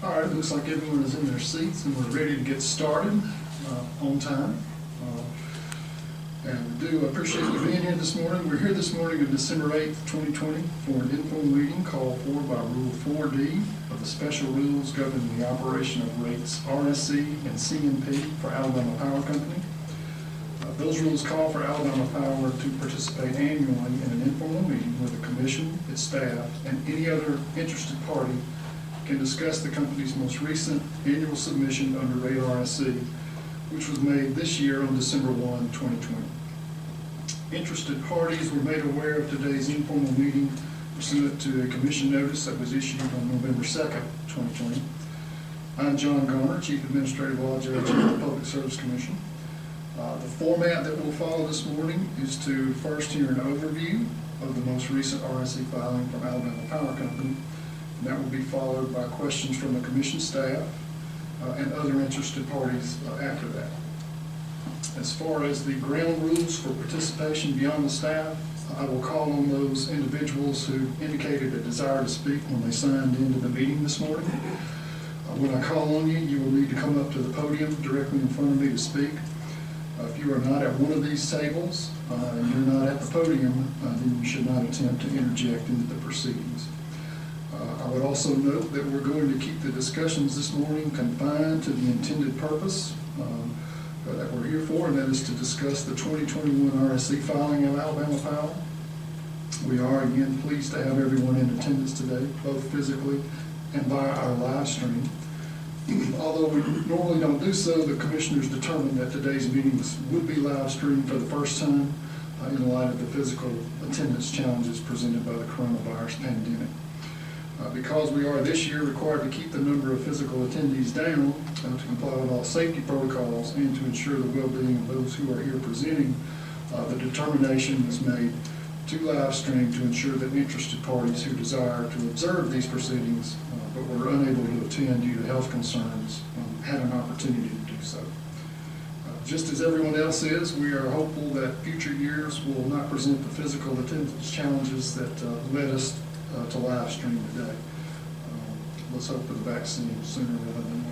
All right, looks like everyone is in their seats and we're ready to get started on time. And we do appreciate you being here this morning. We're here this morning on December 8th, 2020 for an informal meeting called for by Rule 4D of the special rules governing the operation of rates RSC and CNP for Alabama Power Company. Those rules call for Alabama Power to participate annually in an informal meeting where the commission, its staff, and any other interested party can discuss the company's most recent annual submission under rate RSC, which was made this year on December 1, 2020. Interested parties were made aware of today's informal meeting pursuant to a commission notice that was issued on November 2nd, 2020. I'm John Garner, Chief Administrative Law Judge of the Public Service Commission. The format that we'll follow this morning is to first hear an overview of the most recent RSC filing from Alabama Power Company, and that will be followed by questions from the commission staff and other interested parties after that. As far as the ground rules for participation beyond the staff, I will call on those individuals who indicated a desire to speak when they signed into the meeting this morning. When I call on you, you will need to come up to the podium directly in front of me to speak. If you are not at one of these tables and you're not at the podium, then you should not attempt to interject into the proceedings. I would also note that we're going to keep the discussions this morning confined to the intended purpose that we're here for, and that is to discuss the 2021 RSC filing of Alabama Power. We are again pleased to have everyone in attendance today, both physically and via our live stream. Although we normally don't do so, the commissioners determined that today's meetings would be live streamed for the first time in light of the physical attendance challenges presented by the coronavirus pandemic. Because we are this year required to keep the number of physical attendees down to comply with all safety protocols and to ensure the well-being of those who are here presenting, the determination was made to live stream to ensure that interested parties who desire to observe these proceedings but were unable to attend due to health concerns had an opportunity to do so. Just as everyone else is, we are hopeful that future years will not present the physical attendance challenges that led us to live stream today. Let's hope for the vaccine sooner rather than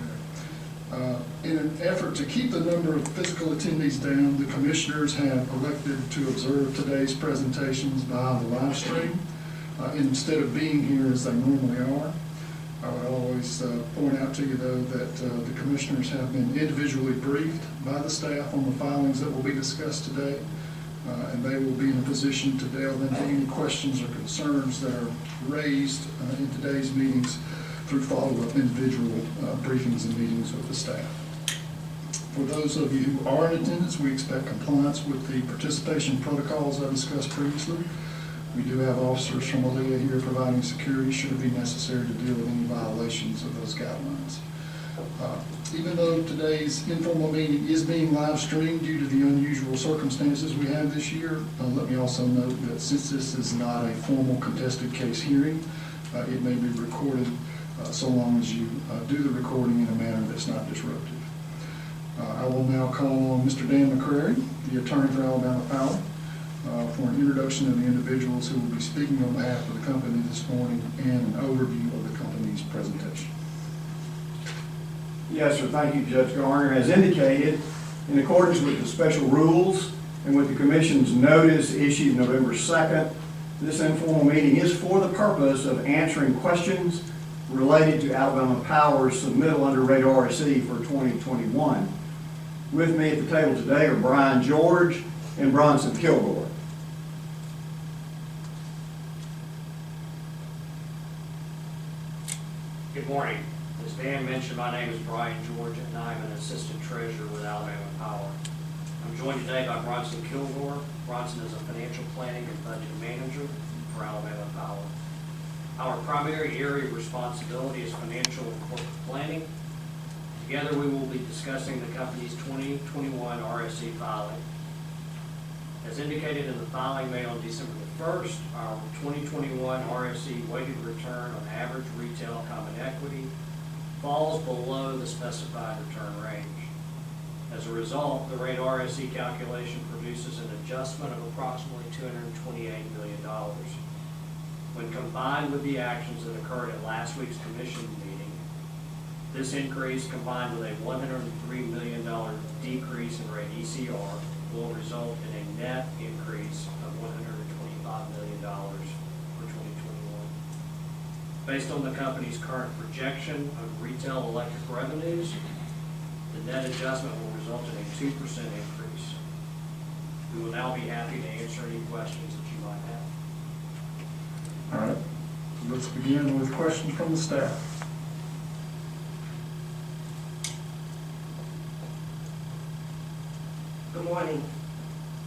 later. In an effort to keep the number of physical attendees down, the commissioners have elected to observe today's presentations via the live stream instead of being here as they normally are. I would always point out to you, though, that the commissioners have been individually briefed by the staff on the filings that will be discussed today, and they will be in a position to delve into any questions or concerns that are raised in today's meetings through follow-up individual briefings and meetings with the staff. For those of you who are in attendance, we expect compliance with the participation protocols I discussed previously. We do have officers from ALEA here providing security should it be necessary to deal with any violations of those guidelines. Even though today's informal meeting is being live streamed due to the unusual circumstances we have this year, let me also note that since this is not a formal contested case hearing, it may be recorded so long as you do the recording in a manner that's not disruptive. I will now call on Mr. Dan McCrary, the attorney for Alabama Power, for an introduction of the individuals who will be speaking on behalf of the company this morning and an overview of the company's presentation. Yes, sir. Thank you, Judge Garner. As indicated, in accordance with the special rules and with the Commission's notice issued November 2nd, this informal meeting is for the purpose of answering questions related to Alabama Power's submittal under rate RSC for 2021. With me at the table today are Brian George and Bronson Kilgore. Good morning. As Dan mentioned, my name is Brian George, and I'm an assistant treasurer with Alabama Power. I'm joined today by Bronson Kilgore. Bronson is a financial planning and budget manager for Alabama Power. Our primary area of responsibility is financial and corporate planning. Together, we will be discussing the company's 2021 RSC filing. As indicated in the filing made on December the 1st, our 2021 RSC weighted return on average retail common equity falls below the specified return range. As a result, the rate RSC calculation produces an adjustment of approximately $228 million. When combined with the actions that occurred at last week's commission meeting, this increase, combined with a $103 million decrease in rate ECR, will result in a net increase of $125 million for 2021. Based on the company's current projection of retail electric revenues, the net adjustment will result in a 2% increase. We will now be happy to answer any questions that you might have. All right, let's begin with questions from the staff. Good morning.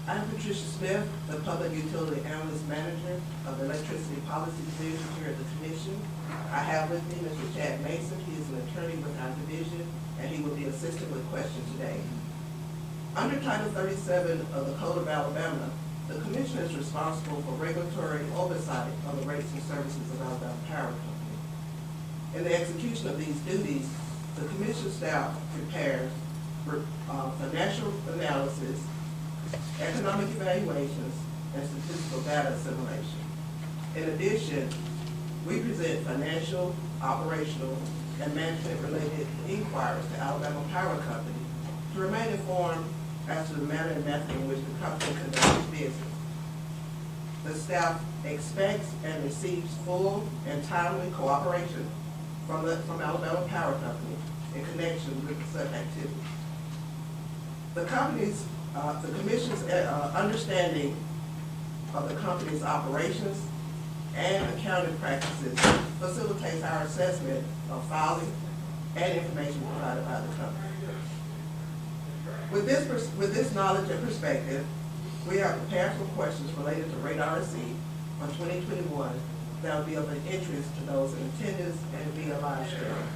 I'm Patricia Smith, the Public Utility Analyst Manager of the Electricity Policy Division here at the Commission. I have with me Mr. Chad Mason. He is an attorney with our division, and he will be assisting with questions today. Under Title 37 of the Code of Alabama, the Commission is responsible for regulatory oversight of the rates and services of Alabama Power Company. In the execution of these duties, the Commission staff prepares financial analysis, economic evaluations, and statistical data assimilation. In addition, we present financial, operational, and management-related inquiries to Alabama Power Company to remain informed as to the manner and method in which the company conducts business. The staff expects and receives full and timely cooperation from Alabama Power Company in connection with such activities. The Commission's understanding of the company's operations and accounting practices facilitates our assessment of filing and information provided by the company. With this knowledge and perspective, we have prepared some questions related to rate RSC on 2021 that will be of an interest to those in attendance and via live stream.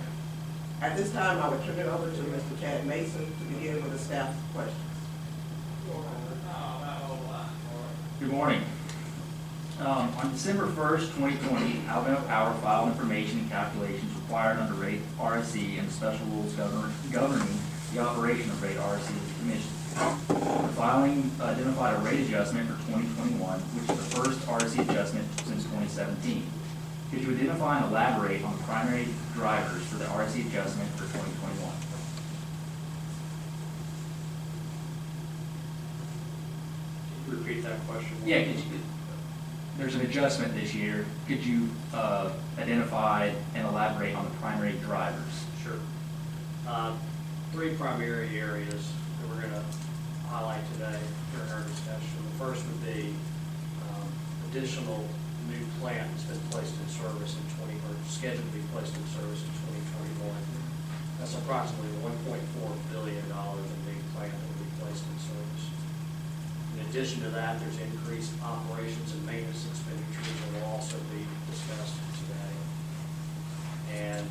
At this time, I will turn it over to Mr. Chad Mason to begin with the staff's questions. Good morning. On December 1st, 2020, Alabama Power filed information and calculations required under rate RSC and the special rules governing the operation of rate RSC of the Commission. The filing identified a rate adjustment for 2021, which is the first RSC adjustment since 2017. Could you identify and elaborate on the primary drivers for the RSC adjustment for 2021? Can you repeat that question? Yeah, there's an adjustment this year. Could you identify and elaborate on the primary drivers? Sure. Three primary areas that we're going to highlight today during our discussion. The first would be additional new plant that's been placed in service in scheduled to be placed in service in 2021. That's approximately $1.4 billion in new plant that will be placed in service. In addition to that, there's increased operations and maintenance expenditures that will also be discussed today. And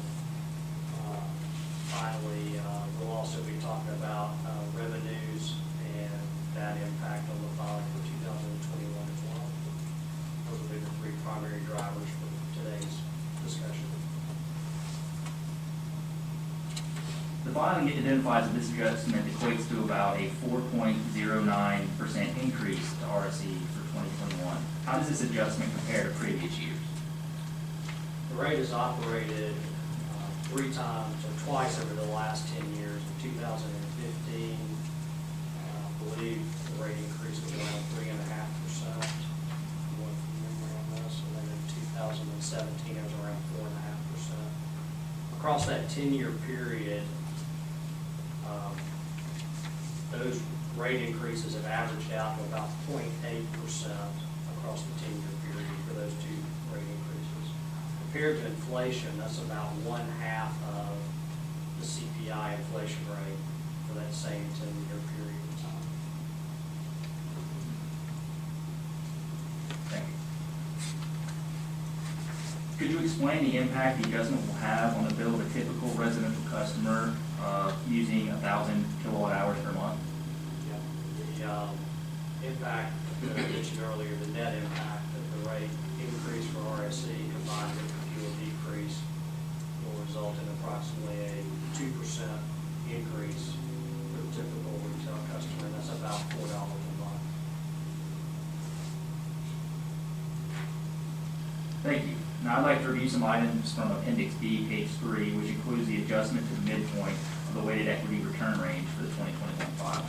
finally, we'll also be talking about revenues and that impact on the filing for 2021 as well. Those will be the three primary drivers for today's discussion. The filing identifies that this adjustment equates to about a 4.09% increase to RSE for 2021. How does this adjustment compare to previous years? The rate has operated three times or twice over the last 10 years. In 2015, I believe the rate increase was around 3.5%. Going from memory on this, and then in 2017 it was around 4.5%. Across that 10-year period, those rate increases have averaged out to about 0.8% across the 10-year period for those two rate increases. compared to inflation, that's about 1/2 of the CPI inflation rate for that same 10-year period of time. Thank you. Could you explain the impact the adjustment will have on the bill of a typical residential customer using 1,000 kilowatt hours per month? Yeah. The impact that I mentioned earlier, the net impact of the rate increase for RSC combined with the fuel decrease will result in approximately a 2% increase for the typical retail customer, and that's about $4 a month. Thank you. Now I'd like to review some items from Appendix B, page 3, which includes the adjustment to the midpoint of the weighted equity return range for the 2021 file.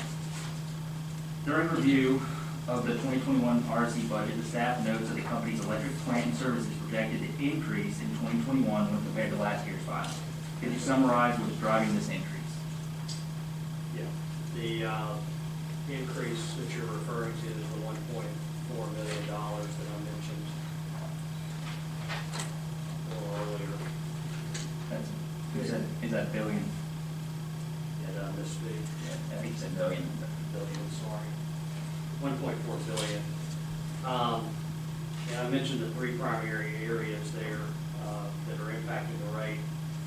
During review of the 2021 RSC budget, the staff notes that the company's electric plant and services projected to increase in 2021 when compared to last year's file. Could you summarize what is driving this increase? Yeah. The increase that you're referring to is the $1.4 million that I mentioned a little earlier. Is that billion? At Miss B. Yeah, I think you said billion. Billion, sorry. 1.4 billion. And I mentioned the three primary areas there that are impacting the rate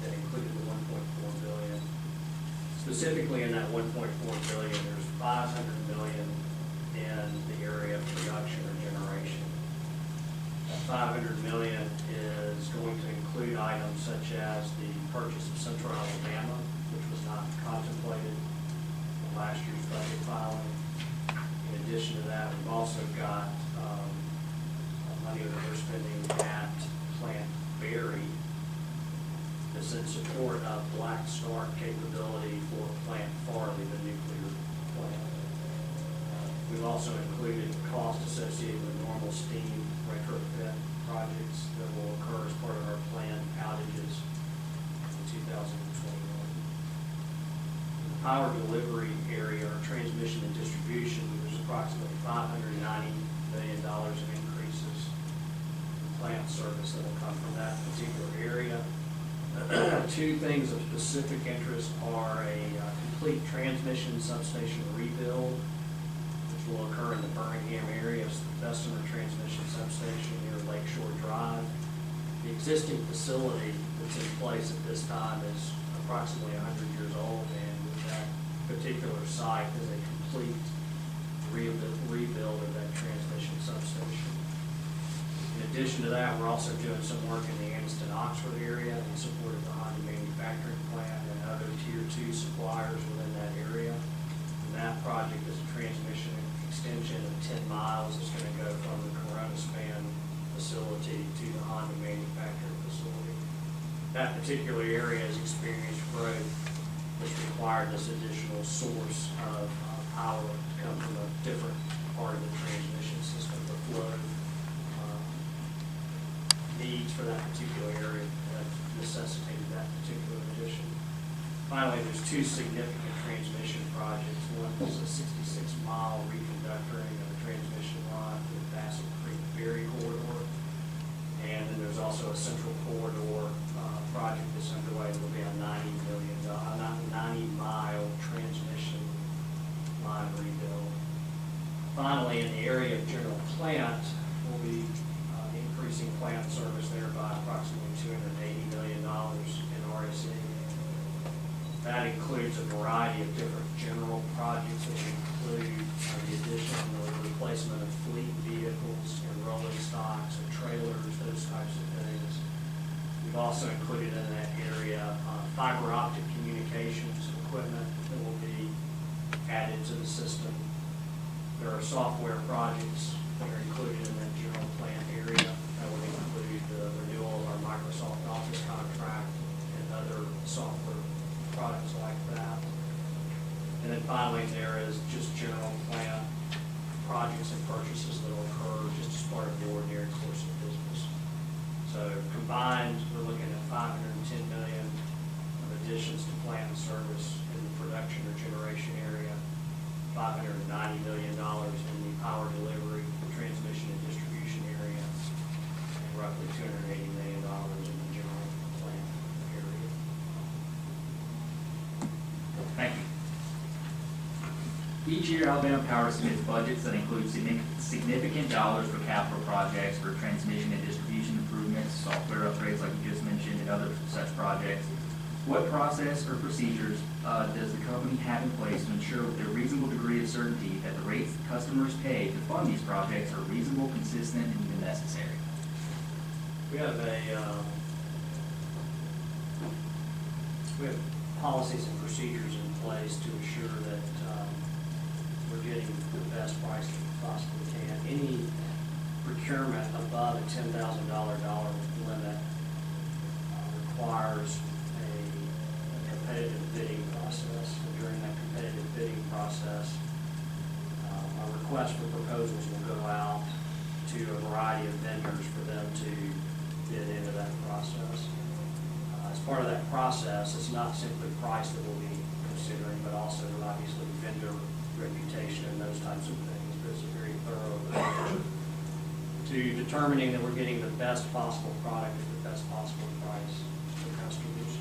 that included the 1.4 billion. Specifically in that 1.4 billion, there's 500 million in the area of production or generation. That 500 million is going to include items such as the purchase of Central Alabama, which was not contemplated in last year's budget filing. In addition to that, we've also got money that we're spending at Plant Berry that's in support of black start capability for Plant Farley, the nuclear plant. We've also included costs associated with normal steam retrofit projects that will occur as part of our planned outages in 2021. In the power delivery area, or transmission and distribution, there's approximately $590 million in increases in plant service that will come from that particular area. Two things of specific interest are a complete transmission substation rebuild, which will occur in the Birmingham area. It's the Bessemer Transmission Substation near Lakeshore Drive. The existing facility that's in place at this time is approximately 100 years old, and that particular site is a complete rebuild of that transmission substation. In addition to that, we're also doing some work in the Anniston-Oxford area in support of the Honda manufacturing plant and other Tier 2 suppliers within that area. And that project is a transmission extension of 10 miles. It's going to go from the Corona Span facility to the Honda manufacturing facility. That particular area has experienced growth, which required this additional source of power to come from a different part of the transmission system. The flow needs for that particular area have necessitated that particular addition. Finally, there's two significant transmission projects. One is a 66-mile reconductoring of a transmission line for the Bassett Creek Ferry corridor. And then there's also a central corridor project that's underway that will be a 90-mile transmission line rebuild. Finally, in the area of general plant, we'll be increasing plant service there by approximately $280 million in RSC. That includes a variety of different general projects that include the addition or replacement of fleet vehicles and rolling stocks and trailers, those types of things. We've also included in that area fiber optic communications equipment that will be added to the system. There are software projects that are included in that general plant area. That would include the renewal of our Microsoft Office contract and other software products like that. And then finally, there is just general plant projects and purchases that will occur just as part of the ordinary course of business. So combined, we're looking at $510 million of additions to plant and service in the production or generation area, $590 million in the power delivery, transmission and distribution area, and roughly $280 million in Each year, Alabama Power submits budgets that include significant dollars for capital projects, for transmission and distribution improvements, software upgrades like you just mentioned, and other such projects. What process or procedures does the company have in place to ensure with a reasonable degree of certainty that the rates customers pay to fund these projects are reasonable, consistent, and even necessary? We have we have policies and procedures in place to ensure that we're getting the best price that we possibly can. Any procurement above a $10,000 limit requires a competitive bidding process. And during that competitive bidding process, a request for proposals will go out to a variety of vendors for them to bid into that process. As part of that process, it's not simply price that we'll be considering, but also obviously vendor reputation and those types of things. But it's a very thorough approach to determining that we're getting the best possible product at the best possible price for customers.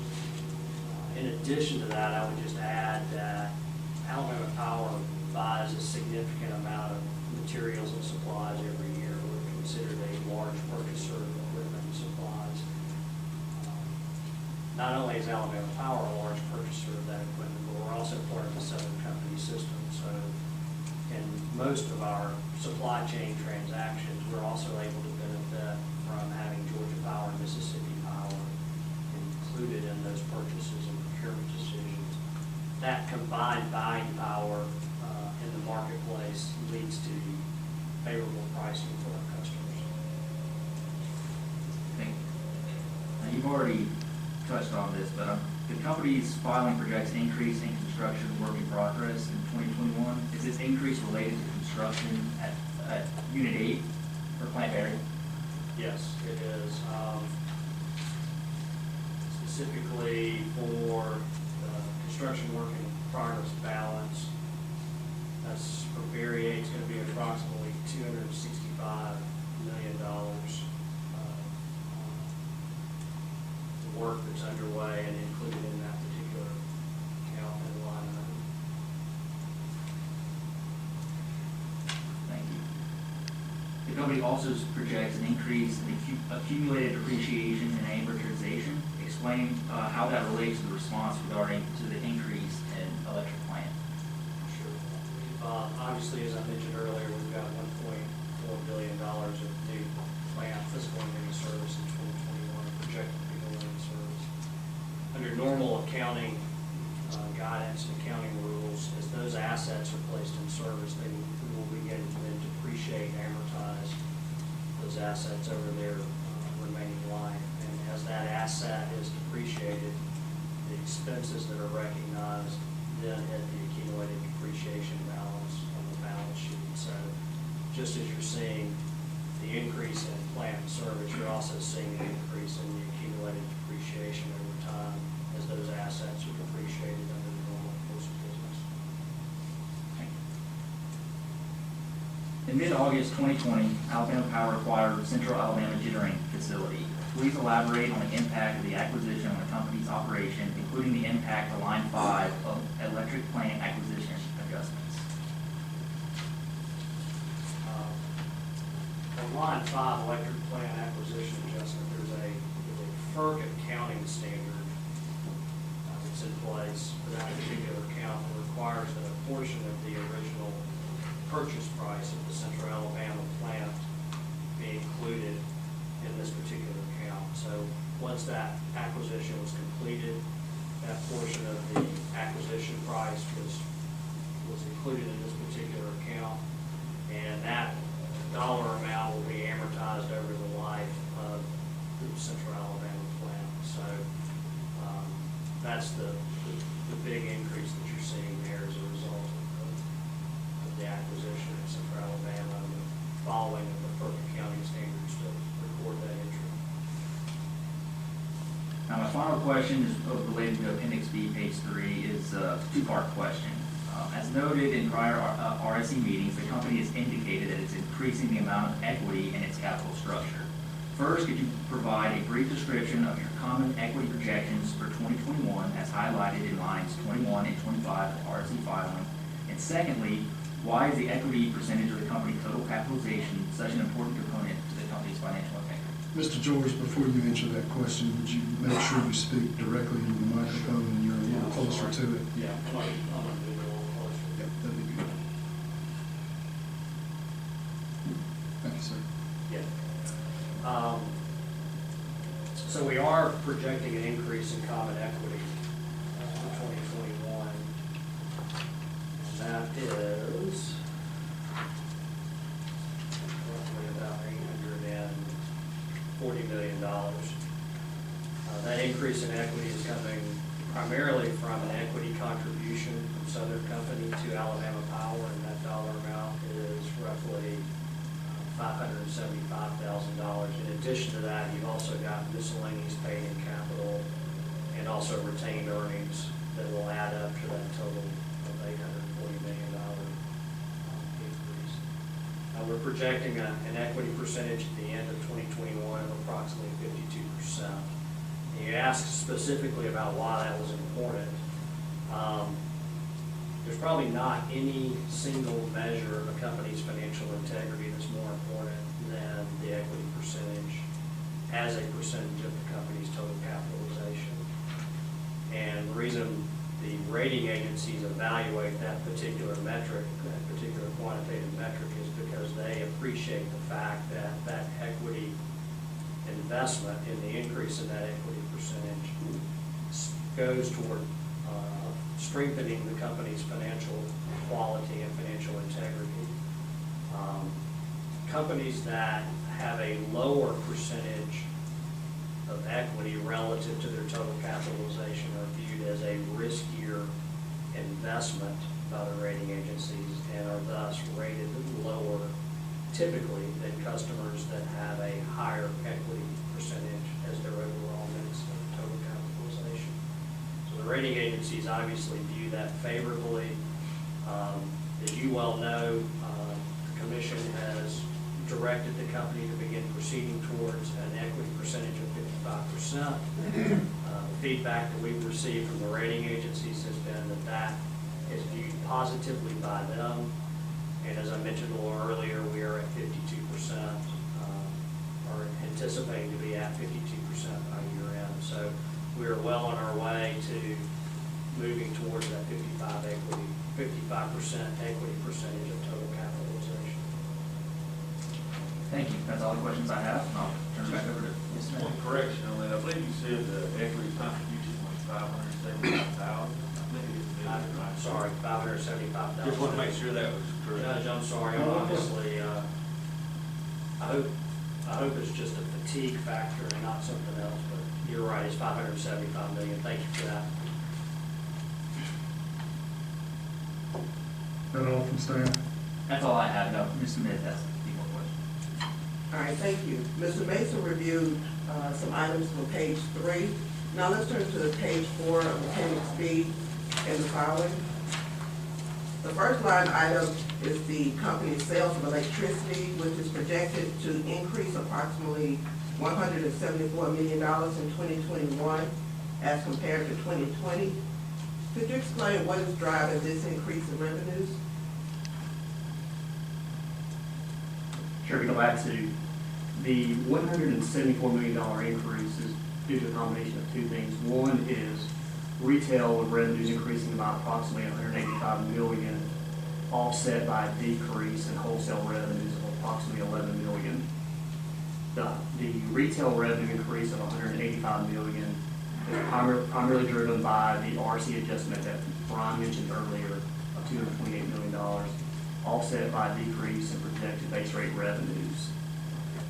In addition to that, I would just add that Alabama Power buys a significant amount of materials and supplies every year. We're considered a large purchaser of equipment and supplies. Not only is Alabama Power a large purchaser of that equipment, but we're also part of the Southern Company system. So in most of our supply chain transactions, we're also able to benefit from having Georgia Power and Mississippi Power included in those purchases and procurement decisions. That combined buying power in the marketplace leads to favorable pricing for our customers. Thank you. Now, you've already touched on this, but the company's filing projects increase in construction work in progress in 2021. Is this increase related to construction at Unit 8 or Plant Berry? Yes, it is. Specifically for construction work in progress balance, that's for Berry 8, it's going to be approximately $265 million. The work that's underway and included in that particular account and line item. Thank you. The company also projects an increase in accumulated depreciation and amortization. Explain how that relates to the response regarding to the increase in electric plant. Sure. Obviously, as I mentioned earlier, we've got $1.4 billion of new plant physical and new service in 2021 projected to be going into service. Under normal accounting guidance and accounting rules, as those assets are placed in service, we will begin to then depreciate and amortize those assets over their remaining life. And as that asset is depreciated, the expenses that are recognized then hit the accumulated depreciation balance on the balance sheet. So just as you're seeing the increase in plant and service, you're also seeing an increase in the accumulated depreciation over time as those assets are depreciated under the normal course of business. In mid-August 2020, Alabama Power acquired Central Alabama Generating Facility. Please elaborate on the impact of the acquisition on the company's operation, including the impact to Line 5 of electric plant acquisition adjustments. On Line 5 electric plant acquisition adjustment, there's a FERC accounting standard that's in place for that particular account that requires that a portion of the original purchase price of the Central Alabama plant be included in this particular account. So once that acquisition was completed, that portion of the acquisition price was included in this particular account, and that dollar amount will be amortized over the life of the Central Alabama plant. So that's the big increase that you're seeing there as a result of the acquisition of Central Alabama and the following of the FERC accounting standards to record that entry. Now, my final question is related to Appendix B, page 3, is a two-part question. As noted in prior RSC meetings, the company has indicated that it's increasing the amount of equity in its capital structure. First, could you provide a brief description of your common equity projections for 2021 as highlighted in lines 21 and 25 of RSC filing? And And secondly, why is the equity percentage of the company's total capitalization such an important component to the company's financial integrity? Mr. George, before you answer that question, would you make sure you speak directly into the microphone and you're a little closer to it? Yeah, I'm gonna move it a little closer. Yep, that'd be good. Thank you, sir. Yeah. So we are projecting an increase in common equity for 2021. And that is roughly about $840 million. That increase in equity is coming primarily from an equity contribution from Southern Company to Alabama Power, and that dollar amount is roughly $575,000. In addition to that, you've also got miscellaneous paid in capital and also retained earnings that will add up to that total of $840 million increase. We're projecting an equity percentage at the end of 2021 of approximately 52%. And you asked specifically about why that was important. There's probably not any single measure of a company's financial integrity that's more important than the equity percentage as a percentage of the company's total capitalization. And the reason the rating agencies evaluate that particular metric, that particular quantitative metric, is because they appreciate the fact that that equity investment in the increase in that equity percentage goes toward strengthening the company's financial quality and financial integrity. Companies that have a lower percentage of equity relative to their total capitalization are viewed as a riskier investment by the rating agencies and are thus rated lower typically than customers that have a higher equity percentage as their overall mix of total capitalization. So the rating agencies obviously view that favorably. As you well know, the commission has directed the company to begin proceeding towards an equity percentage of 55%. The feedback that we've received from the rating agencies has been that that is viewed positively by them. And as I mentioned a little earlier, we are at 52%, or anticipating to be at 52% by year end. So we are well on our way to moving towards that 55% equity percentage of total capitalization. Thank you. That's all the questions I have, and I'll turn it back over to Ms. Smith. One correction on that, I believe you said the equity contribution was $575,000. I'm sorry, $575,000. Just want to make sure that was correct. Judge, I'm sorry, I'm obviously, I hope it's just a fatigue factor and not something else, but you're right, it's $575 million. Thank you for that. That all from staff? That's all I have. No, Ms. Smith has a few more questions. All right, thank you. Mr. Mason reviewed some items from page 3. Now let's turn to page 4 of Appendix B and the following. The first line item is the company's sales of electricity, which is projected to increase approximately $174 million in 2021 as compared to 2020. Could you explain what is driving this increase in revenues? Sure, we go back to the $174 million increase is due to a combination of two things. One is retail revenues increasing by approximately $185 million, offset by a decrease in wholesale revenues of approximately $11 million. The retail revenue increase of $185 million is primarily driven by the RC adjustment that Brian mentioned earlier of $228 million, offset by a decrease in projected base rate revenues.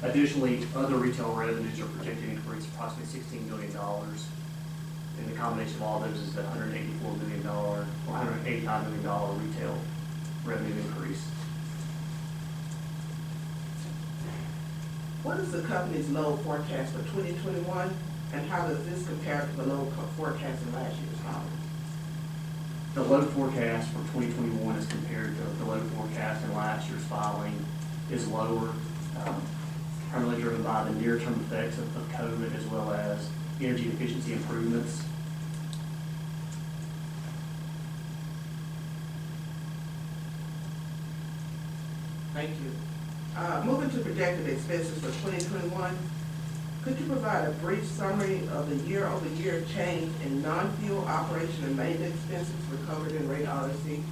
Additionally, other retail revenues are projected to increase approximately $16 million. And the combination of all those is the $184 million or $185 million retail revenue increase. What is the company's load forecast for 2021, and how does this compare to the load forecast in last year's filing? The load forecast for 2021 as compared to the load forecast in last year's filing is lower, primarily driven by the near-term effects of COVID as well as energy efficiency improvements. Thank you. Moving to projected expenses for 2021, could you provide a brief summary of the year-over-year change in non-fuel operation and maintenance expenses recovered in rate RSC?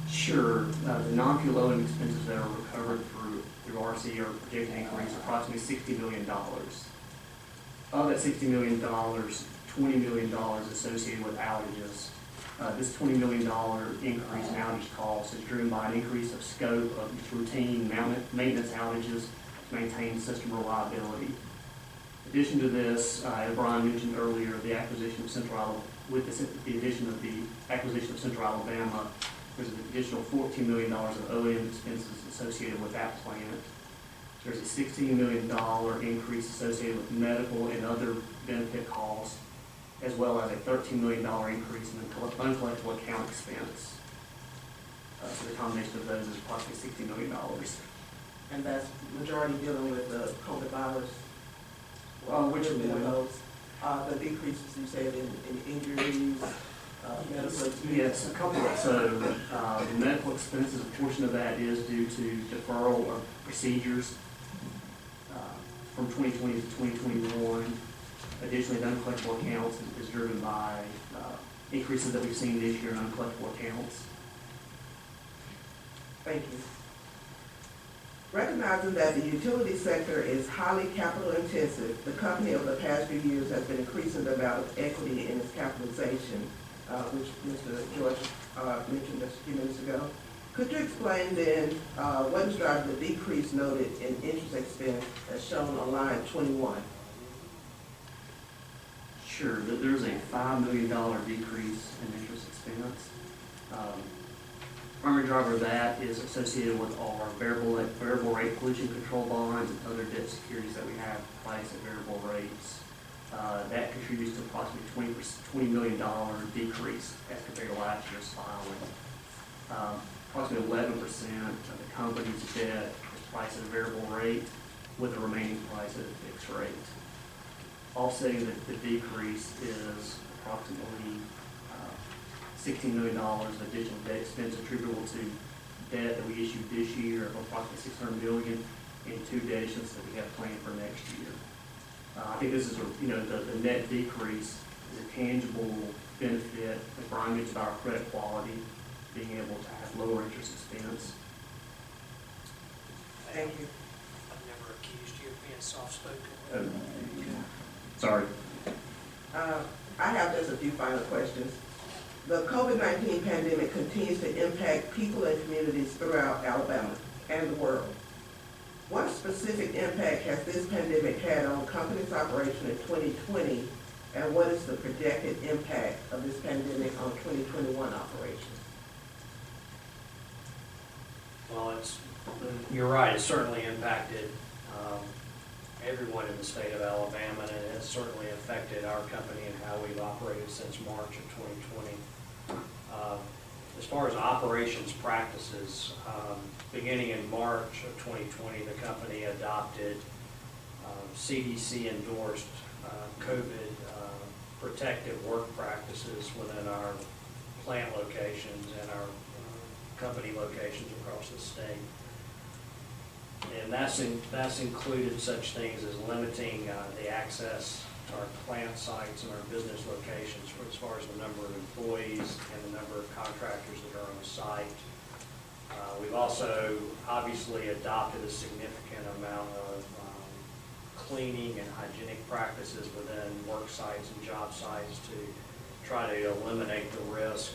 Sure, the non-fuel O&M expenses that are recovered through RC are projected to increase approximately $60 million. Of that $60 million, $20 million associated with outages. This $20 million increase in outage costs is driven by an increase of scope of routine maintenance outages to maintain system reliability. In addition to this, as Brian mentioned earlier, the acquisition of the addition of the acquisition of Central Alabama, there's an additional $14 million of O&M expenses associated with that plant. There's a $16 million increase associated with medical and other benefit costs, as well as a $13 million increase in the uncollectible account expense. So the combination of those is approximately $60 million. And that's majority dealing with the COVID virus? Which Little bit of one? those, the decreases you said in injuries, medical expenses? Yes, a couple. So the medical expenses, a portion of that is due to deferral of procedures from 2020 to 2021. Additionally, the uncollectible accounts is driven by increases that we've seen this year in uncollectible accounts. Thank you. Recognizing that the utility sector is highly capital intensive, the company over the past few years has been increasing the amount of equity in its capitalization, which Mr. George mentioned just a few minutes ago. Could you explain then what is driving the decrease noted in interest expense as shown on line 21? Sure, there's a $5 million decrease in interest expense. Primary driver of that is associated with our variable rate pollution control bonds and other debt securities that we have priced at variable rates. That contributes to approximately $20 million decrease as compared to last year's filing. Approximately 11% of the company's debt is priced at a variable rate, with the remaining price at a fixed rate. Offsetting the decrease is approximately $16 million of additional debt expense attributable to debt that we issued this year of approximately $600 million in two debt issues that we have planned for next year. I think this is, the net decrease is a tangible benefit, as Brian mentioned, our credit quality, being able to have lower interest expense. Thank you. I've never accused you of being soft-spoken. Sorry. I have just a few final questions. The COVID-19 pandemic continues to impact people and communities throughout Alabama and the world. What specific impact has this pandemic had on company's operation in 2020, and what is the projected impact of this pandemic on 2021 operations? Well, you're right, it certainly impacted everyone in the state of Alabama, and it has certainly affected our company and how we've operated since March of 2020. As far as operations practices, beginning in March of 2020, the company adopted CDC-endorsed COVID protective work practices within our plant locations and our company locations across the state. And that's included such things as limiting the access to our plant sites and our business locations for as far as the number of employees and the number of contractors that are on the site. We've also obviously adopted a significant amount of cleaning and hygienic practices within work sites and job sites to try to eliminate the risk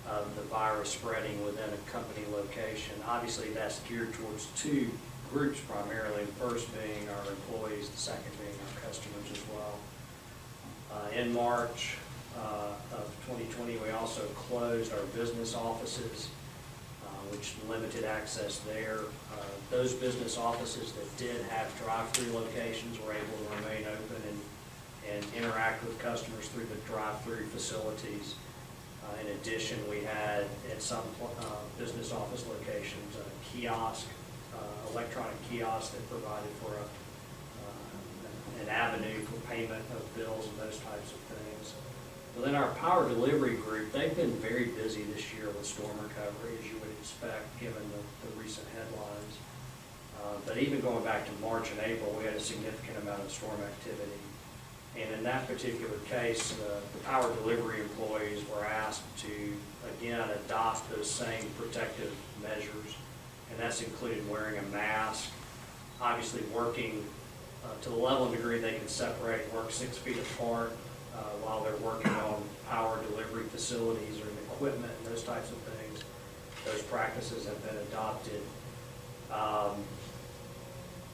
of the virus spreading within a company location. Obviously, that's geared towards two groups primarily, the first being our employees, the second being our customers as well. In March of 2020, we also closed our business offices, which limited access there. Those business offices that did have drive-through locations were able to remain open and interact with customers through the drive-through facilities. In addition, we had at some business office locations a kiosk, electronic kiosk that provided for an avenue for payment of bills and those types of things. Within our power delivery group, they've been very busy this year with storm recovery, as you would expect, given the recent headlines. But even going back to March and April, we had a significant amount of storm activity. And in that particular case, the power delivery employees were asked to, again, adopt those same protective measures. And that's included wearing a mask, obviously working to the level and degree they can separate and work 6 feet apart while they're working on power delivery facilities or equipment and those types of things. Those practices have been adopted.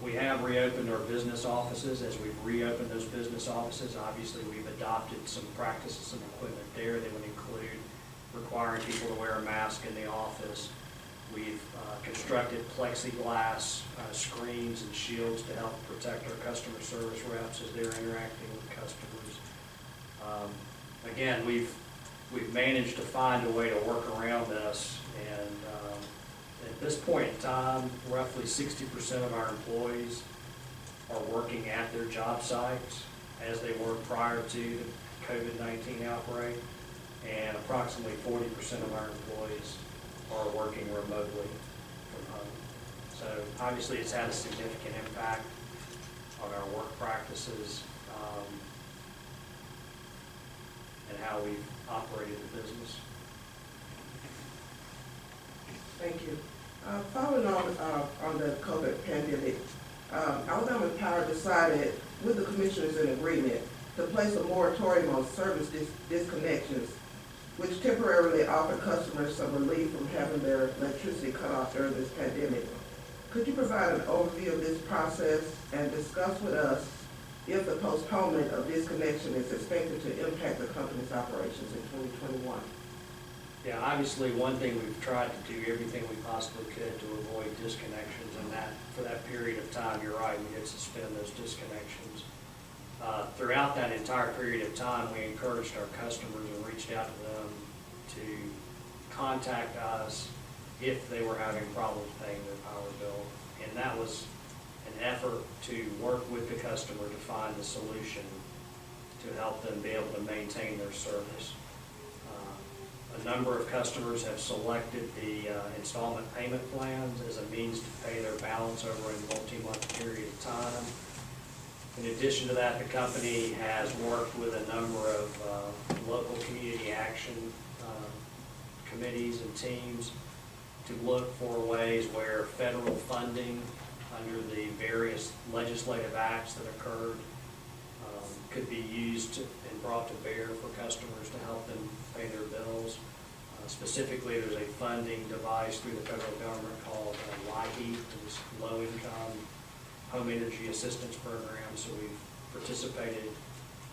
We have reopened our business offices. As we've reopened those business offices, obviously we've adopted some practices, some equipment there that would include requiring people to wear a mask in the office. We've constructed plexiglass screens and shields to help protect our customer service reps as they're interacting with customers. Again, we've managed to find a way to work around this, and at this point in time, roughly 60% of our employees are working at their job sites as they were prior to the COVID-19 outbreak, and approximately 40% of our employees are working remotely from home. So obviously it's had a significant impact on our work practices and how we've operated the business. Thank you. Following on the COVID pandemic, Alabama Power decided with the commissioners in agreement to place a moratorium on service disconnections, which temporarily offered customers some relief from having their electricity cut off during this pandemic. Could you provide an overview of this process and discuss with us if the postponement of disconnection is expected to impact the company's operations in 2021? Yeah, obviously, one thing we've tried to do everything we possibly could to avoid disconnections, and that for that period of time, you're right, we did suspend those disconnections. Throughout that entire period of time, we encouraged our customers and reached out to them to contact us if they were having problems paying their power bill. And that was an effort to work with the customer to find the solution to help them be able to maintain their service. A number of customers have selected the installment payment plans as a means to pay their balance over a multi-month period of time. In addition to that, the company has worked with a number of local community action committees and teams to look for ways where federal funding under the various legislative acts that occurred could be used and brought to bear for customers to help them pay their bills. Specifically, there's a funding device through the federal government called LIHEAP, which is Low Income Home Energy Assistance Program. So we've participated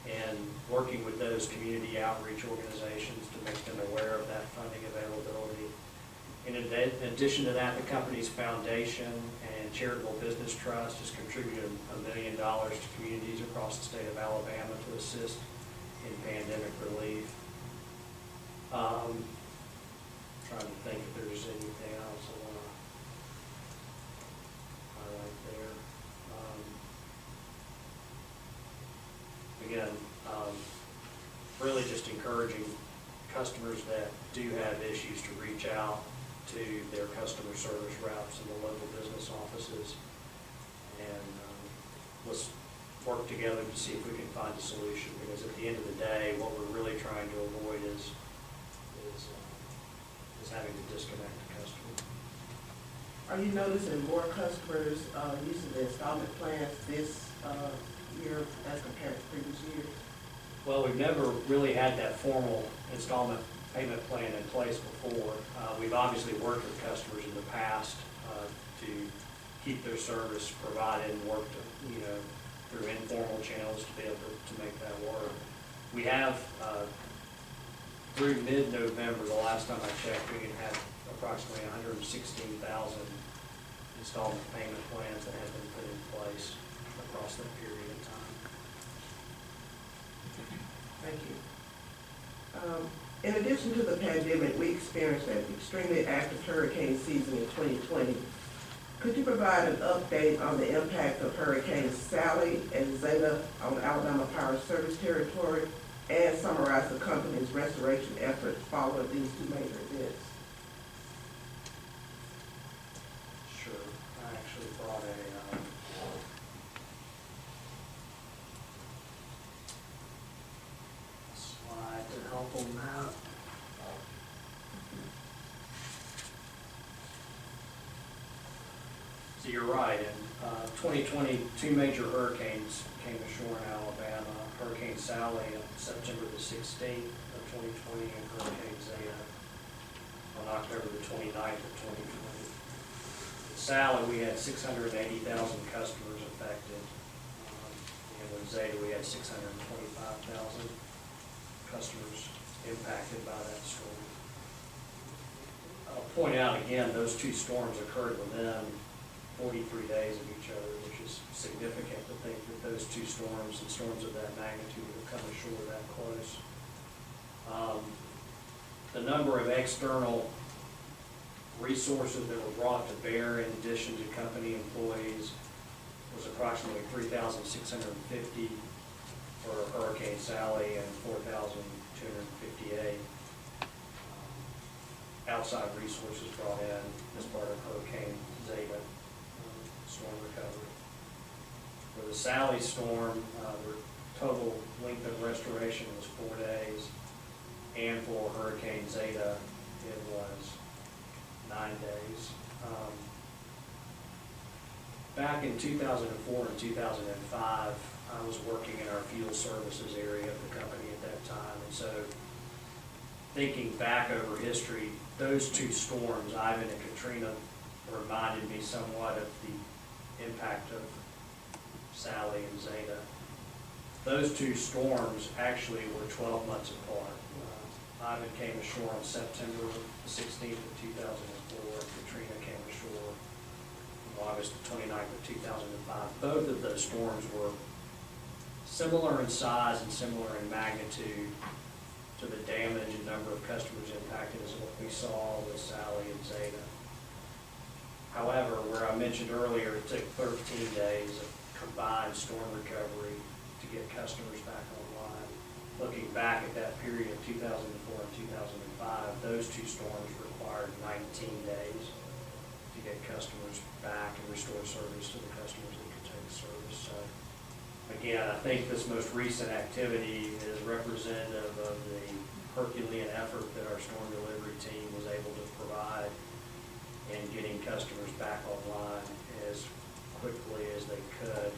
in working with those community outreach organizations to make them aware of that funding availability. In addition to that, the company's foundation and charitable business trust has contributed $1 million to communities across the state of Alabama to assist in pandemic relief. Trying to think if there's anything else I want to highlight there. Again, really just encouraging customers that do have issues to reach out to their customer service reps in the local business offices, and let's work together to see if we can find a solution, because at the end of the day, what we're really trying to avoid is having to disconnect the customer. Are you noticing more customers using the installment plans this year as compared to previous years? Well, we've never really had that formal installment payment plan in place before. We've obviously worked with customers in the past to keep their service provided and worked, through informal channels to be able to make that work. We have, through mid-November, the last time I checked, we had approximately 116,000 installment payment plans that have been put in place across that period of time. Thank you. In addition to the pandemic, we experienced an extremely active hurricane season in 2020. Could you provide an update on the impact of Hurricanes Sally and Zeta on Alabama Power service territory, and summarize the company's restoration efforts following these two major events. Sure, I actually brought a slide to help on that. So you're right, in 2020, two major hurricanes came ashore in Alabama. Hurricane Sally on September the 16th of 2020 and Hurricane Zeta on October the 29th of 2020. With Sally, we had 680,000 customers affected. And with Zeta, we had 625,000 customers impacted by that storm. I'll point out again, those two storms occurred within 43 days of each other, which is significant to think that those two storms and storms of that magnitude have come ashore that close. The number of external resources that were brought to bear in addition to company employees was approximately 3,650 for Hurricane Sally and 4,258 outside resources brought in as part of Hurricane Zeta storm recovery. For the Sally storm, the total length of restoration was 4 days, and for Hurricane Zeta, it was 9 days. Back in 2004 and 2005, I was working in our fuel services area of the company at that time, and so thinking back over history, those two storms, Ivan and Katrina, reminded me somewhat of the impact of Sally and Zeta. Those two storms actually were 12 months apart. Ivan came ashore on September 16th of 2004. Katrina came ashore on August 29th of 2005. Both of those storms were similar in size and similar in magnitude to the damage and number of customers impacted as what we saw with Sally and Zeta. However, where I mentioned earlier, it took 13 days of combined storm recovery to get customers back online. Looking back at that period of 2004 and 2005, those two storms required 19 days to get customers back and restore service to the customers that could take service. So again, I think this most recent activity is representative of the Herculean effort that our storm delivery team was able to provide in getting customers back online as quickly as they could.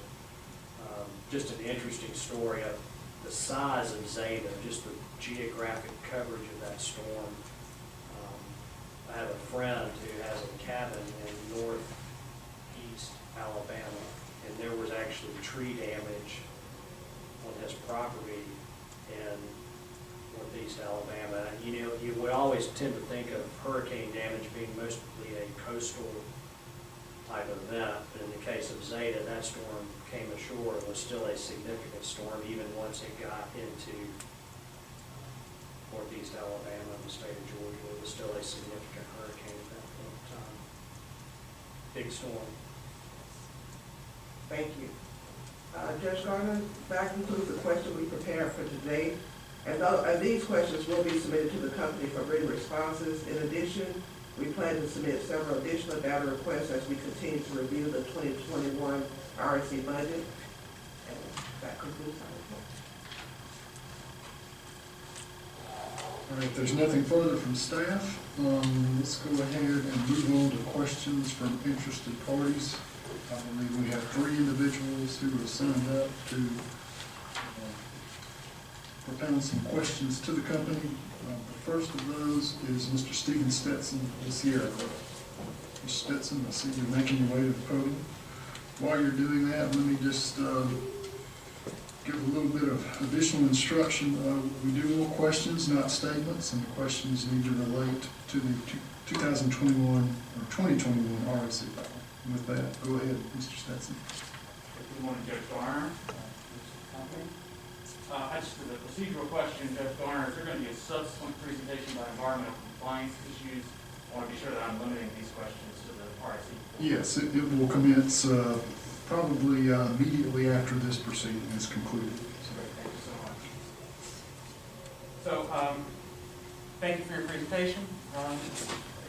Just an interesting story of the size of Zeta, just the geographic coverage of that storm. I have a friend who has a cabin in northeast Alabama, and there was actually tree damage on his property in northeast Alabama. And, you know, you would always tend to think of hurricane damage being mostly a coastal type event, but in the case of Zeta, that storm came ashore and was still a significant storm even once it got into northeast Alabama and the state of Georgia. It was still a significant hurricane at that point in time. Big storm. Thank you. Judge Garner, that concludes the question we prepared for today. And these questions will be submitted to the company for written responses. In addition, we plan to submit several additional data requests as we continue to review the 2021 RSC budget. And that concludes our report. All right, if there's nothing further from staff, let's go ahead and move on to questions from interested parties. I believe we have 3 individuals who have signed up to propound some questions to the company. The first of those is Mr. Stephen Stetson of Sierra Club. Mr. Stetson, I see you're making your way to the podium. While you're doing that, let me just give a little bit of additional instruction. We do more questions, not statements, and the questions need to relate to the 2021 or 2021 RSC file. With that, go ahead, Mr. Stetson. Good morning, Judge Garner. I just did a procedural question, Judge Garner. Is there going to be a subsequent presentation by environmental compliance issues? I want to be sure that I'm limiting these questions to the RSC. Yes, it will commence probably immediately after this proceeding is concluded. Thank you so much. So, thank you for your presentation.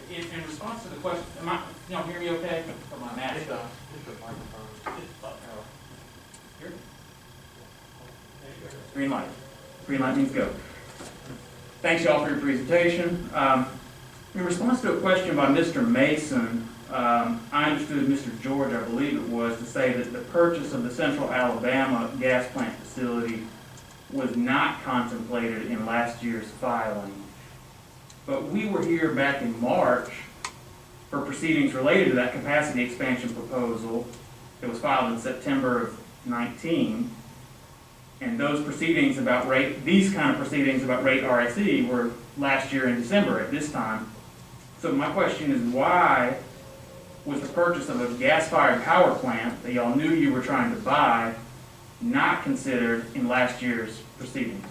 In response to the question, y'all hear me okay? Put my mask on. Here? Green light. Green light means go. Thanks y'all for your presentation. In response to a question by Mr. Mason, I understood Mr. George, I believe it was, to say that the purchase of the Central Alabama gas plant facility was not contemplated in last year's filing. But we were here back in March for proceedings related to that capacity expansion proposal that was filed in September of 19. And those proceedings about these kind of proceedings about rate RSE were last year in December at this time. So my question is, why was the purchase of a gas-fired power plant that y'all knew you were trying to buy not considered in last year's proceedings?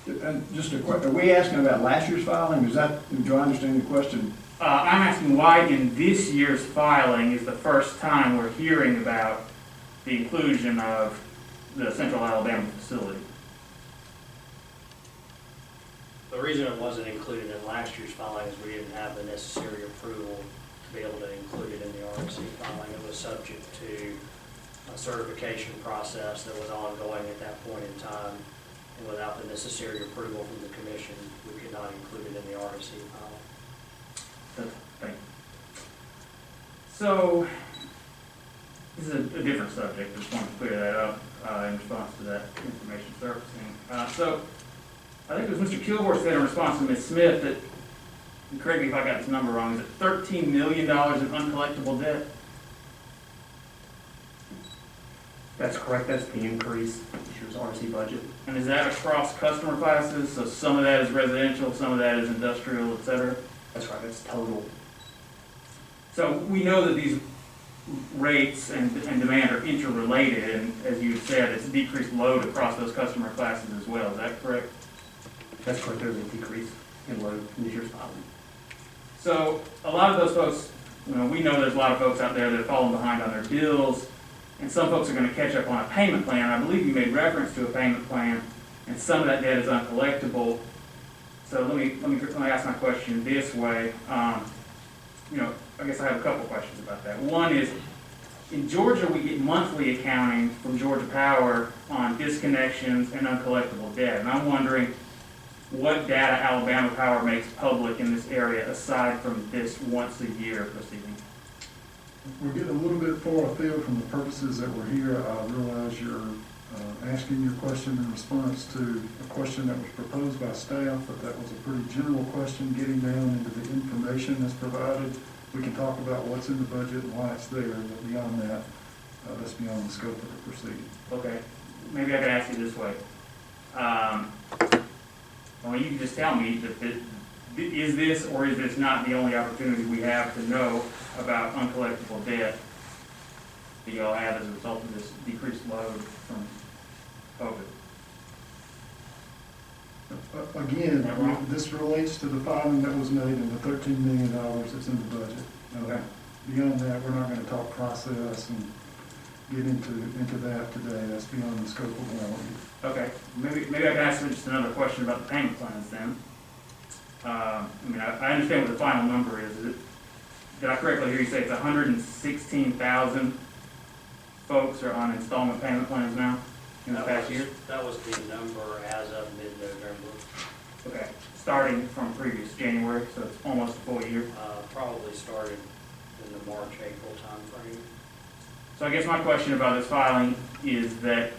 And just a question, are we asking about last year's filing? Do I understand the question? I'm asking why in this year's filing is the first time we're hearing about the inclusion of the Central Alabama facility. The reason it wasn't included in last year's filing is we didn't have the necessary approval to be able to include it in the RSC filing. It was subject to a certification process that was ongoing at that point in time. And without the necessary approval from the commission, we could not include it in the RSC filing. Thank you. So, this is a different subject. Just want to clear that up in response to that information surfacing. So, I think it was Mr. Kilgore said in response to Ms. Smith that, and correct me if I got this number wrong, is it $13 million in uncollectible debt? That's correct, that's the increase this year's RC budget. And is that across customer classes? So some of that is residential, some of that is industrial, et cetera? That's right, that's total. So we know that these rates and demand are interrelated, and as you said, it's decreased load across those customer classes as well. Is that correct? That's correct, there's a decrease in load in this year's filing. So a lot of those folks, we know there's a lot of folks out there that have fallen behind on their bills, and some folks are going to catch up on a payment plan. I believe you made reference to a payment plan, and some of that debt is uncollectible. So let me ask my question this way. I guess I have a couple questions about that. One is, in Georgia, we get monthly accounting from Georgia Power on disconnections and uncollectible debt, and I'm wondering what data Alabama Power makes public in this area aside from this once-a-year proceeding. We're getting a little bit far afield from the purposes that we're here. I realize you're asking your question in response to a question that was proposed by staff, but that was a pretty general question, getting down into the information that's provided. We can talk about what's in the budget and why it's there, but beyond that, that's beyond the scope of the proceeding. Okay, maybe I can ask you this way. Well, you can just tell me that is this or is this not the only opportunity we have to know about uncollectible debt that y'all have as a result of this decreased load from COVID? Again, this relates to the filing that was made and the $13 million that's in the budget. Okay. Beyond that, we're not going to talk process and get into that today. That's beyond the scope of what I want to do. Okay, maybe I can ask you just another question about the payment plans then. I understand what the final number is. Did I correctly hear you say it's 116,000 folks are on installment payment plans now in the past year? That was the number as of mid-November. Okay, starting from previous January, so it's almost a full year. Probably started in the March, April timeframe. So I guess my question about this filing is that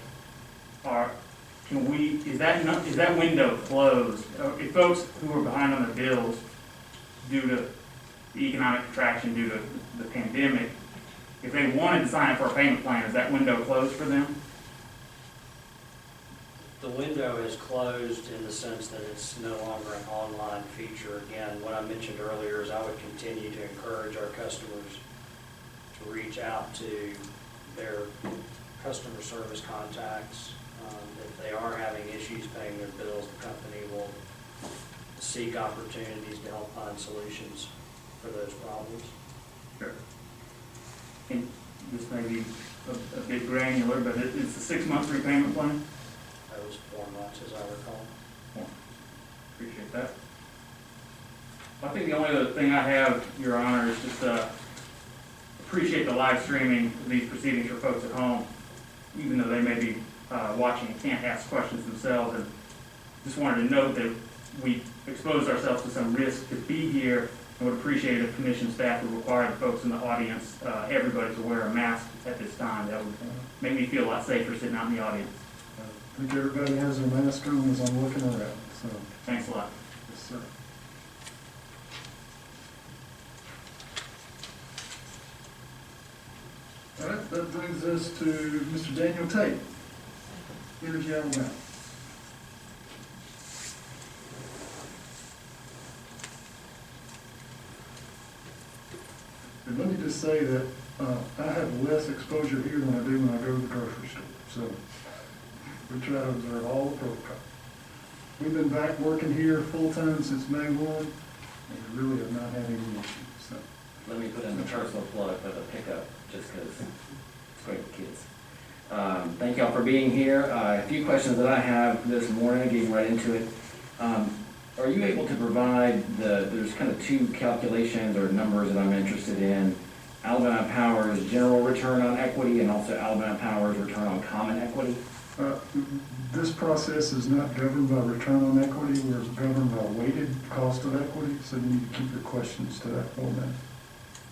is that window closed? If folks who are behind on their bills due to the economic contraction due to the pandemic, if they wanted to sign up for a payment plan, is that window closed for them? The window is closed in the sense that it's no longer an online feature. Again, what I mentioned earlier is I would continue to encourage our customers to reach out to their customer service contacts. If they are having issues paying their bills, the company will seek opportunities to help find solutions for those problems. Sure. And this may be a bit granular, but it's a 6-month repayment plan? That was 4 months, as I recall. Appreciate that. I think the only other thing I have, Your Honor, is just appreciate the live streaming of these proceedings for folks at home, even though they may be watching and can't ask questions themselves. And just wanted to note that we exposed ourselves to some risk to be here, and would appreciate if commission staff would require the folks in the audience, everybody to wear a mask at this time. That would make me feel a lot safer sitting out in the audience. I think everybody has their mask on as I'm looking around, so, Thanks a lot. yes, sir. All right, that brings us to Mr. Daniel Tate, Energy Alabama. And let me just say that I have less exposure here than I do when I go to the grocery store. So we try to observe all the protocol. We've been back working here full-time since May 1, and we really have not had any issues, so. Let me put in the personal plug for the pickup, just because it's great with kids. Thank y'all for being here. A few questions that I have this morning, getting right into it. Are you able to provide there's kind of two calculations or numbers that I'm interested in. Alabama Power's general return on equity and also Alabama Power's return on common equity? This process is not governed by return on equity, we're governed by weighted cost of equity, so you need to keep your questions to that format.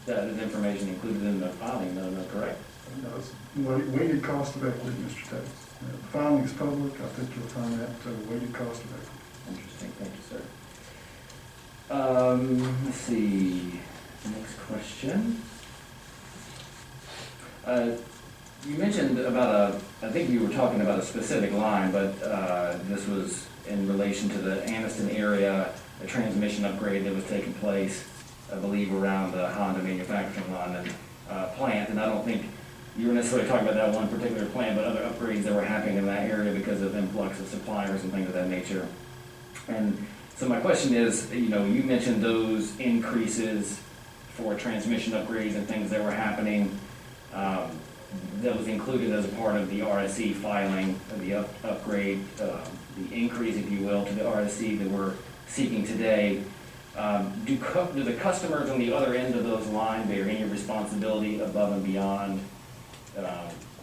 That is information included in the filing, though, am I correct? No, it's weighted cost of equity, Mr. Tate. The filing is public, I think you'll find that weighted cost of equity. Interesting, thank you, sir. Let's see, next question. You mentioned about I think you were talking about a specific line, but this was in relation to the Anniston area, a transmission upgrade that was taking place, I believe, around the Honda manufacturing line and plant. And I don't think you were necessarily talking about that one particular plant, but other upgrades that were happening in that area because of influx of suppliers and things of that nature. And so my question is, you mentioned those increases for transmission upgrades and things that were happening. That was included as a part of the RSC filing, the upgrade, the increase, if you will, to the RSC that we're seeking today. Do the customers on the other end of those lines bear any responsibility above and beyond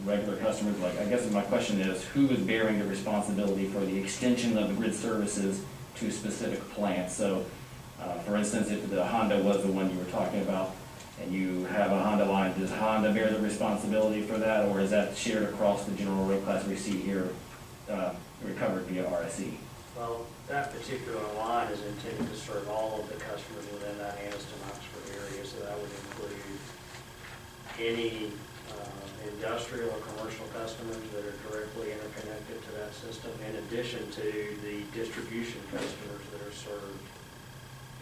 regular customers? Like, I guess my question is, who is bearing the responsibility for the extension of the grid services to specific plants? So, for instance, if the Honda was the one you were talking about, and you have a Honda line, does Honda bear the responsibility for that, or is that shared across the general rate class we see here, recovered via RSC? Well, that particular line is intended to serve all of the customers within that Anniston-Oxford area, so that would include any industrial or commercial customers that are directly interconnected to that system, in addition to the distribution customers that are served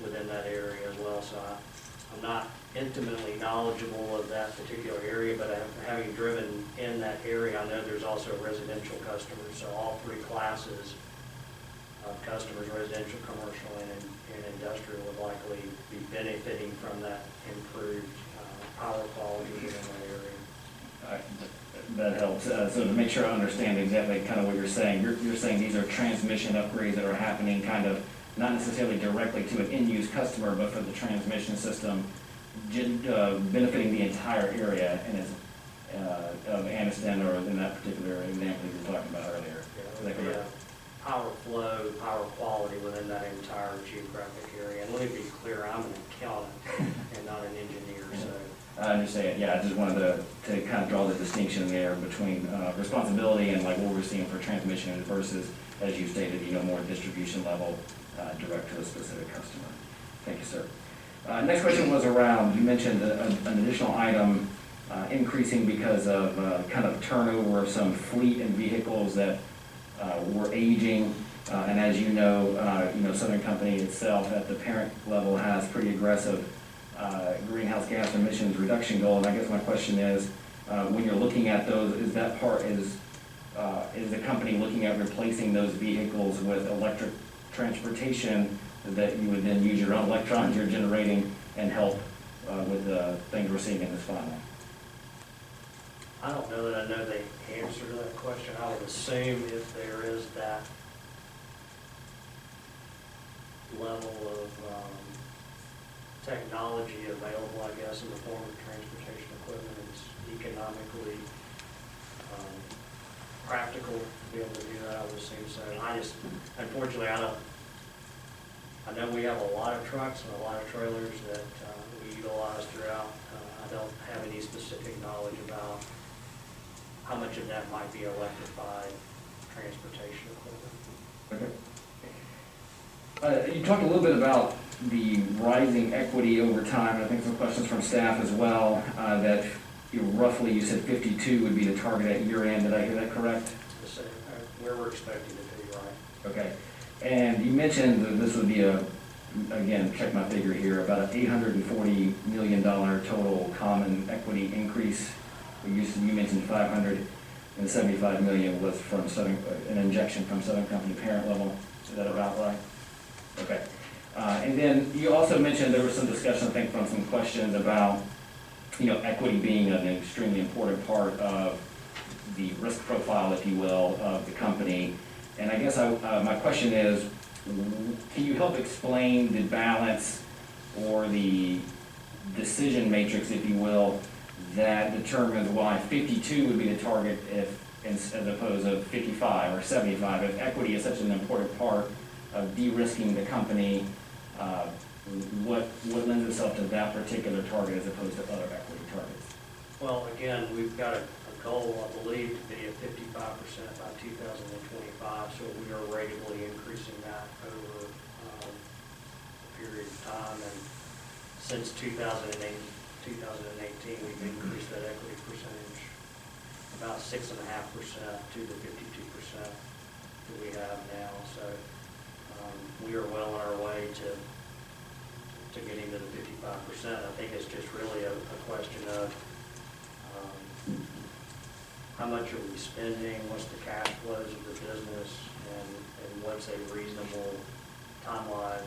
within that area as well. So I'm not intimately knowledgeable of that particular area, but having driven in that area, I know there's also residential customers, so all three classes of customers, residential, commercial, and industrial, would likely be benefiting from that improved power quality within that area. That helps. So to make sure I understand exactly kind of what you're saying, you're saying these are transmission upgrades that are happening kind of not necessarily directly to an end-use customer, but for the transmission system, benefiting the entire area and of Anniston, or in that particular example you were talking about earlier. Is that correct? Power flow, power quality within that entire geographic area. And let me be clear, I'm an accountant and not an engineer, so. I understand, yeah, I just wanted to kind of draw the distinction there between responsibility and like what we're seeing for transmission versus, as you stated, more distribution level, direct to a specific customer. Thank you, sir. Next question was around, you mentioned an additional item increasing because of kind of turnover of some fleet and vehicles that were aging. And as you know, Southern Company itself at the parent level has pretty aggressive greenhouse gas emissions reduction goal. And I guess my question is, when you're looking at those, is the company looking at replacing those vehicles with electric transportation that you would then use your own electrons you're generating and help with the things we're seeing in this filing? I don't know that I know the answer to that question. I would assume if there is that level of technology available, I guess, in the form of transportation equipment. It's economically practical to be able to do that, I would assume so. And I just, unfortunately, I know we have a lot of trucks and a lot of trailers that we utilize throughout. I don't have any specific knowledge about how much of that might be electrified transportation equipment. Okay. You talked a little bit about the rising equity over time, and I think some questions from staff as well, that roughly you said 52 would be the target at year end. Did I hear that correct? The same, where we're expecting to be, right? Okay. And you mentioned that this would be again, check my figure here, about an $840 million total common equity increase. You mentioned 575 million was from Southern, an injection from Southern Company parent level. Is that about right? Okay. And then you also mentioned there was some discussion, I think, from some questions about, equity being an extremely important part of the risk profile, if you will, of the company. And I guess my question is, can you help explain the balance or the decision matrix, if you will, that determines why 52 would be the target as opposed to 55 or 75? If equity is such an important part of de-risking the company, what lends itself to that particular target as opposed to other equity targets? Well, again, we've got a goal, I believe, to be at 55% by 2025, so we are regularly increasing that over a period of time. And since 2018, we've increased that equity percentage about 6.5% to the 52% that we have now. So we are well on our way to getting to the 55%. I think it's just really a question of how much are we spending, what's the cash flows of the business, and what's a reasonable timeline,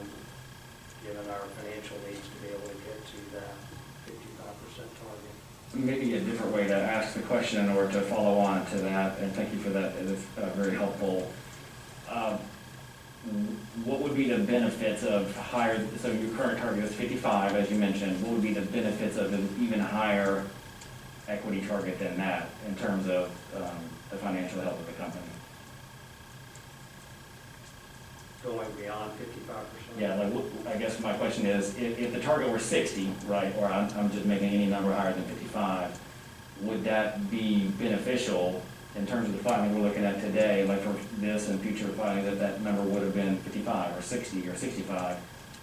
given our financial needs, to be able to get to that 55% target. Maybe a different way to ask the question or to follow on to that, and thank you for that, it's very helpful. What would be the benefits of higher, so your current target is 55, as you mentioned, what would be the benefits of an even higher equity target than that in terms of the financial health of the company? Going beyond 55%? Yeah, I guess my question is, if the target were 60, right, or I'm just making any number higher than 55, would that be beneficial in terms of the filing we're looking at today, like for this and future filing, that number would have been 55 or 60 or 65?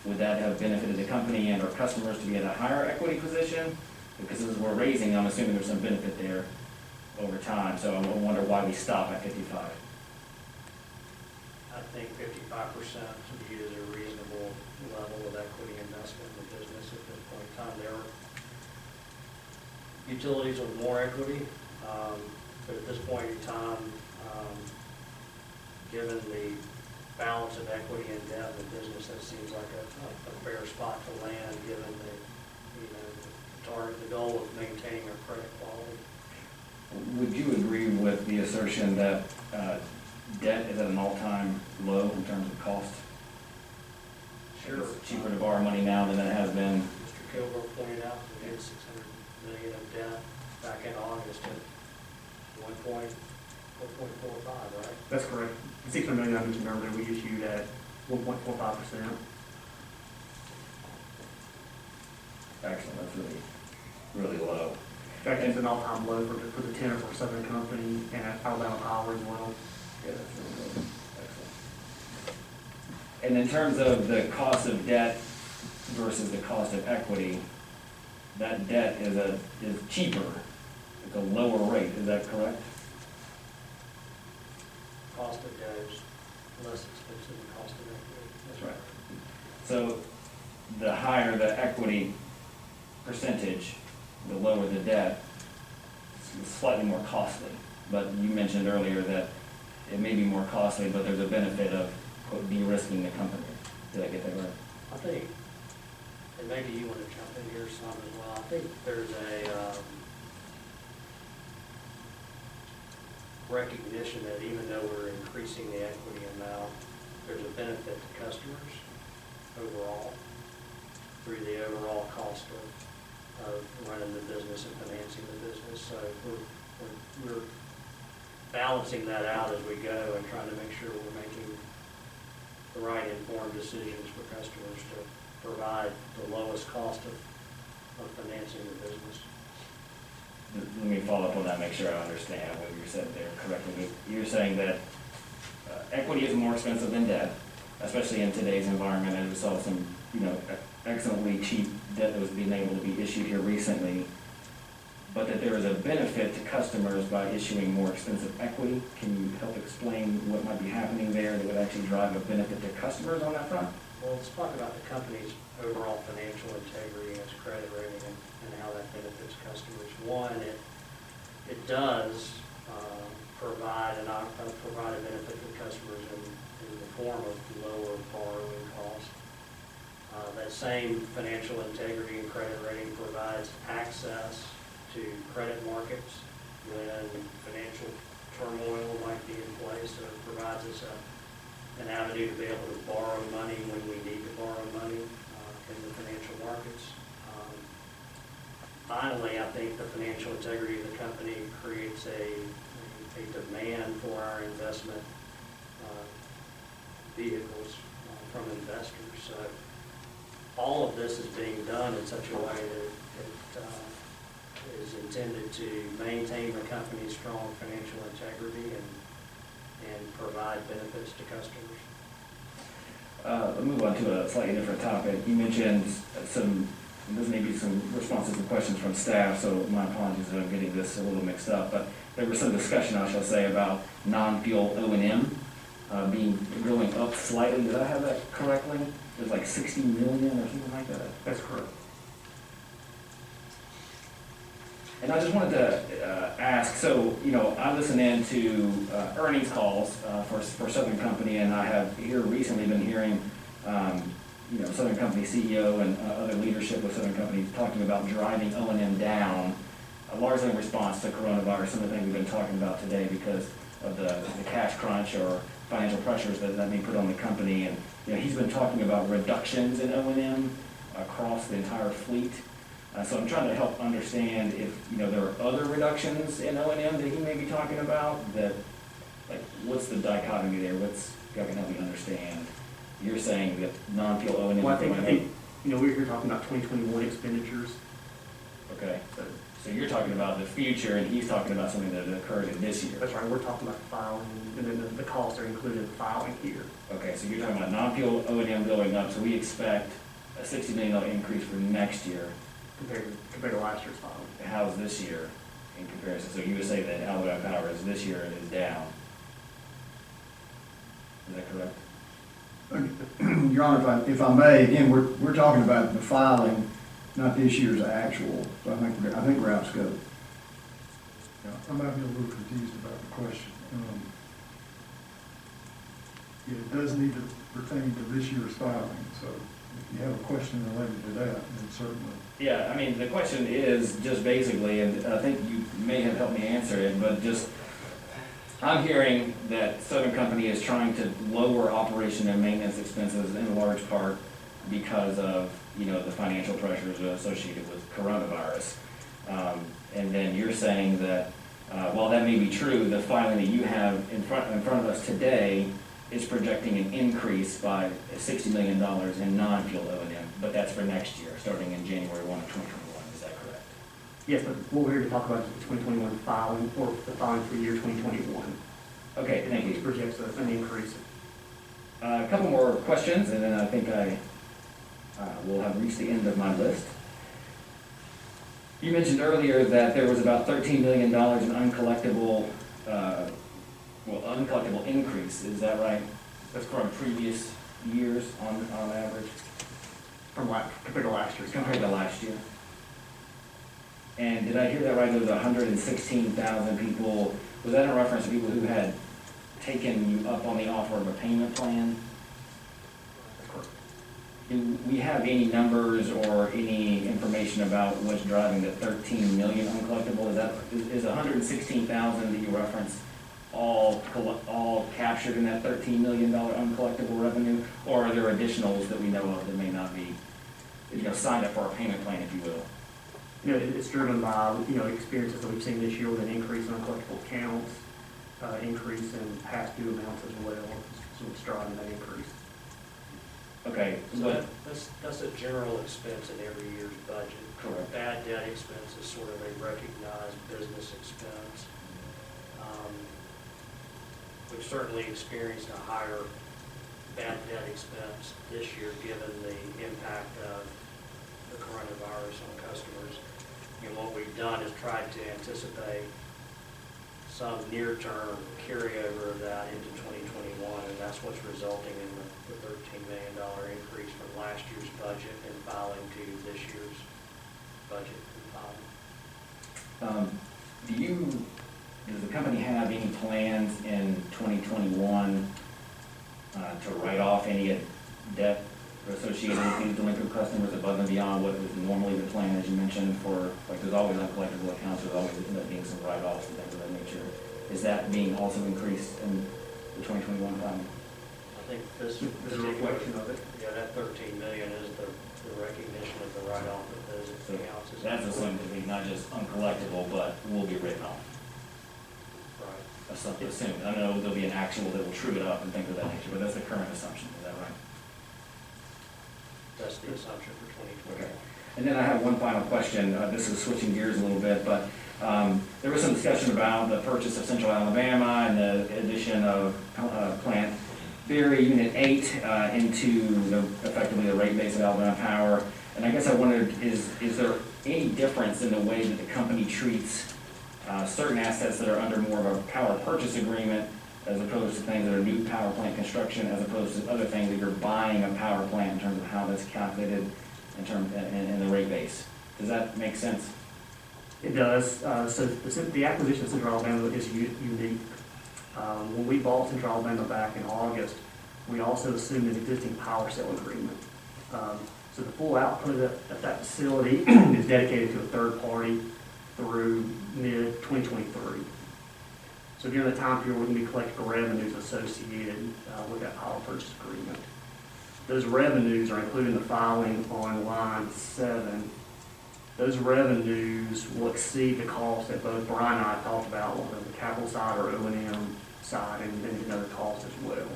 Would that have benefited the company and our customers to be at a higher equity position? Because as we're raising, I'm assuming there's some benefit there over time, so I wonder why we stop at 55. I think 55% to be is a reasonable level of equity investment in the business at this point in time. There are utilities with more equity, but at this point in time, given the balance of equity and debt in the business, that seems like a fair spot to land, given the the goal of maintaining our credit quality. Would you agree with the assertion that debt is at an all-time low in terms of cost? Sure. It's cheaper to borrow money now than it has been. Mr. Kilgore pointed out that we had $600 million of debt back in August at 1.45, right? That's correct. The $600 million I mentioned earlier, we issued at 1.45%. Excellent, that's really low. In fact, it's an all-time low for the tenor for Southern Company and Alabama Power as well. Yeah, that's really low. Excellent. And in terms of the cost of debt versus the cost of equity, that debt is cheaper, it's a lower rate, is that correct? Cost of debt is less expensive than cost of equity. That's right. So the higher the equity percentage, the lower the debt, it's slightly more costly. But you mentioned earlier that it may be more costly, but there's a benefit of, quote, de-risking the company. Did I get that right? I think, and maybe you want to jump in here some as well, I think there's a recognition that even though we're increasing the equity amount, there's a benefit to customers. overall, through the overall cost of running the business and financing the business. So we're balancing that out as we go and trying to make sure we're making the right informed decisions for customers to provide the lowest cost of financing the business. Let me follow up on that, make sure I understand what you said there correctly. You're saying that equity is more expensive than debt, especially in today's environment, and we saw some, excellently cheap debt that was being able to be issued here recently, but that there is a benefit to customers by issuing more expensive equity. Can you help explain what might be happening there that would actually drive a benefit to customers on that front? Well, let's talk about the company's overall financial integrity and its credit rating and how that benefits customers. One, it does provide a benefit to customers in the form of lower borrowing costs. That same financial integrity and credit rating provides access to credit markets when financial turmoil might be in place. So it provides us an avenue to be able to borrow money when we need to borrow money in the financial markets. Finally, I think the financial integrity of the company creates a demand for our investment vehicles from investors. So all of this is being done in such a way that it is intended to maintain the company's strong financial integrity and provide benefits to customers. Let's move on to a slightly different topic. You mentioned this may be some responses to questions from staff, so my apologies if I'm getting this a little mixed up, but there was some discussion, I shall say, about non-fuel O&M going up slightly. Did I have that correctly? It was like 60 million or something like that? That's correct. And I just wanted to ask, so, I listen in to earnings calls for Southern Company, and I have here recently been hearing, Southern Company CEO and other leadership with Southern Company talking about driving O&M down, largely in response to coronavirus, some of the things we've been talking about today because of the cash crunch or financial pressures that may put on the company. And, he's been talking about reductions in O&M across the entire fleet. So I'm trying to help understand if, there are other reductions in O&M that he may be talking about, what's the dichotomy there? If y'all can help me understand. You're saying that non-fuel O&M. Well, I think, we're here talking about 2021 expenditures. Okay, so you're talking about the future, and he's talking about something that occurred in this year. That's right, we're talking about the filing, and then the costs are included in the filing here. Okay, so you're talking about non-fuel O&M going up, so we expect a $60 million increase for next year. Compared to last year's filing. How's this year in comparison? So you would say that Alabama Power this year is down. Is that correct? Your Honor, if I may, again, we're talking about the filing, not this year's actual, so I think we're out of scope. Yeah, I might be a little confused about the question. It does need to pertain to this year's filing, so if you have a question related to that, then certainly. Yeah, I mean, the question is just basically, and I think you may have helped me answer it, but just, I'm hearing that Southern Company is trying to lower operation and maintenance expenses in large part because of, the financial pressures associated with coronavirus. And then you're saying that, while that may be true, the filing that you have in front of us today is projecting an increase by $60 million in non-fuel O&M, but that's for next year, starting in January 1 of 2021. Is that correct? Yes, but what we're here to talk about is the 2021 filing, or the filing for year 2021. Okay, thank Which you. projects an increase. A couple more questions, and then I think I will have reached the end of my list. You mentioned earlier that there was about $13 million in uncollectible increase. Is that right? That's from previous years on average? Compared to last year's. Compared to last year. And did I hear that right? There was 116,000 people. Was that in reference to people who had taken you up on the offer of a payment plan? That's correct. Do we have any numbers or any information about what's driving the 13 million uncollectible? Is 116,000 that you referenced all captured in that $13 million uncollectible revenue? Or are there additionals that we know of that may not be, signed up for our payment plan, if you will? It's driven by, experiences that we've seen this year with an increase in uncollectible accounts, increase in past due amounts as well, so it's driving that increase. Okay, So that's a general expense in every year's budget. Correct. Bad debt expense is sort of a recognized business expense. We've certainly experienced a higher bad debt expense this year, given the impact of the coronavirus on customers. And what we've done is tried to anticipate some near-term carryover of that into 2021, and that's what's resulting in the $13 million increase from last year's budget and filing to this year's budget and filing. Does the company have any plans in 2021 to write off any debt associated with these delinquent customers above and beyond what was normally the plan, as you mentioned, for, like, there's always uncollectible accounts, there's always end up being some write-offs and things of that nature. Is that being also increased in the 2021 filing? I think this There's a reflection of it. Yeah, that 13 million is the recognition of the write-off of those So accounts. that's assumed to be not just uncollectible, but will be written off. Right. That's something assumed. I know there'll be an actual that will true it up and things of that nature, but that's the current assumption, is that right? That's the assumption for 2020. Okay. And then I have one final question. This is switching gears a little bit, but there was some discussion about the purchase of Central Alabama and the addition of Plant Berry Unit 8 into effectively the rate base of Alabama Power. And I guess I wondered, is there any difference in the way that the company treats certain assets that are under more of a power purchase agreement as opposed to things that are new power plant construction, as opposed to other things that you're buying a power plant in terms of how that's calculated in the rate base? Does that make sense? It does. So the acquisition of Central Alabama is unique. When we bought Central Alabama back in August, we also assumed an existing power sale agreement. So the full output of that facility is dedicated to a third party through mid-2023. So during that time period, we're going to be collecting revenues associated with that power purchase agreement. Those revenues are included in the filing on line 7. Those revenues will exceed the cost that both Brian and I talked about on the capital side or O&M side and other costs as well.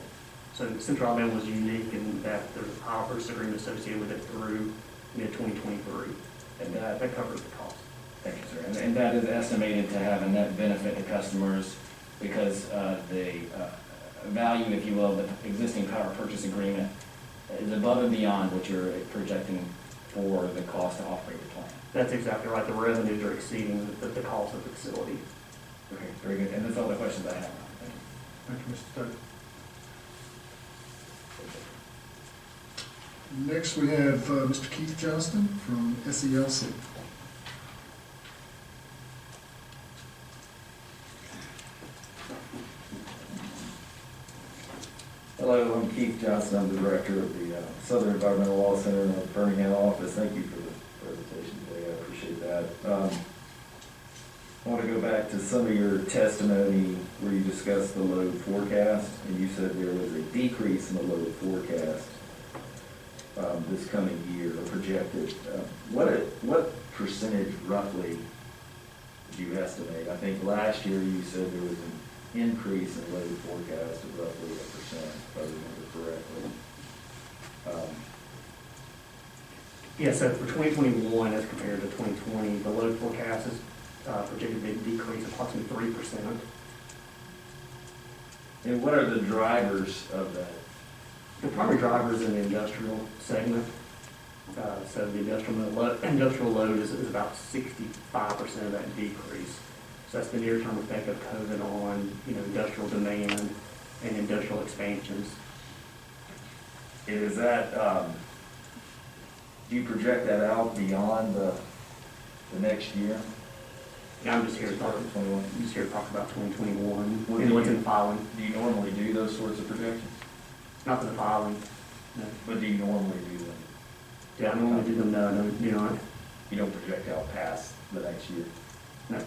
So Central Alabama was unique in that there's a power purchase agreement associated with it through mid-2023, and that covers the cost. Thank you, sir. And that is estimated to have a net benefit to customers because the value, if you will, of the existing power purchase agreement is above and beyond what you're projecting for the cost to operate the plant. That's exactly right. The revenues are exceeding the cost of the facility. Okay, very good. And that's all the questions I have. Thank you. Thank you, Mr. Stokes. Next, we have Mr. Keith Johnston from SELC. Hello, I'm Keith Johnson. I'm the director of the Southern Environmental Law Center in the Birmingham office. Thank you for the presentation today. I appreciate that. I want to go back to some of your testimony where you discussed the load forecast, and you said there was a decrease in the load forecast this coming year, projected. What percentage roughly did you estimate? I think last year you said there was an increase in load forecast of roughly 1%, if I remember correctly. Yeah, so for 2021 as compared to 2020, the load forecast is projected to decrease approximately 3%. And what are the drivers of that? The primary driver is in the industrial segment. So the industrial load is about 65% of that decrease. So that's the near-term effect of COVID on, industrial demand and industrial expansions. Is that, do you project that out beyond the next year? And I'm just here to talk, 2021? I'm just here to talk about 2021 What and do what's you- in the filing. Do you normally do those sorts of projections? Not for the filing. No. But do you normally do them? Yeah, I normally do them, no, no, you know, You don't project out past the next year? no.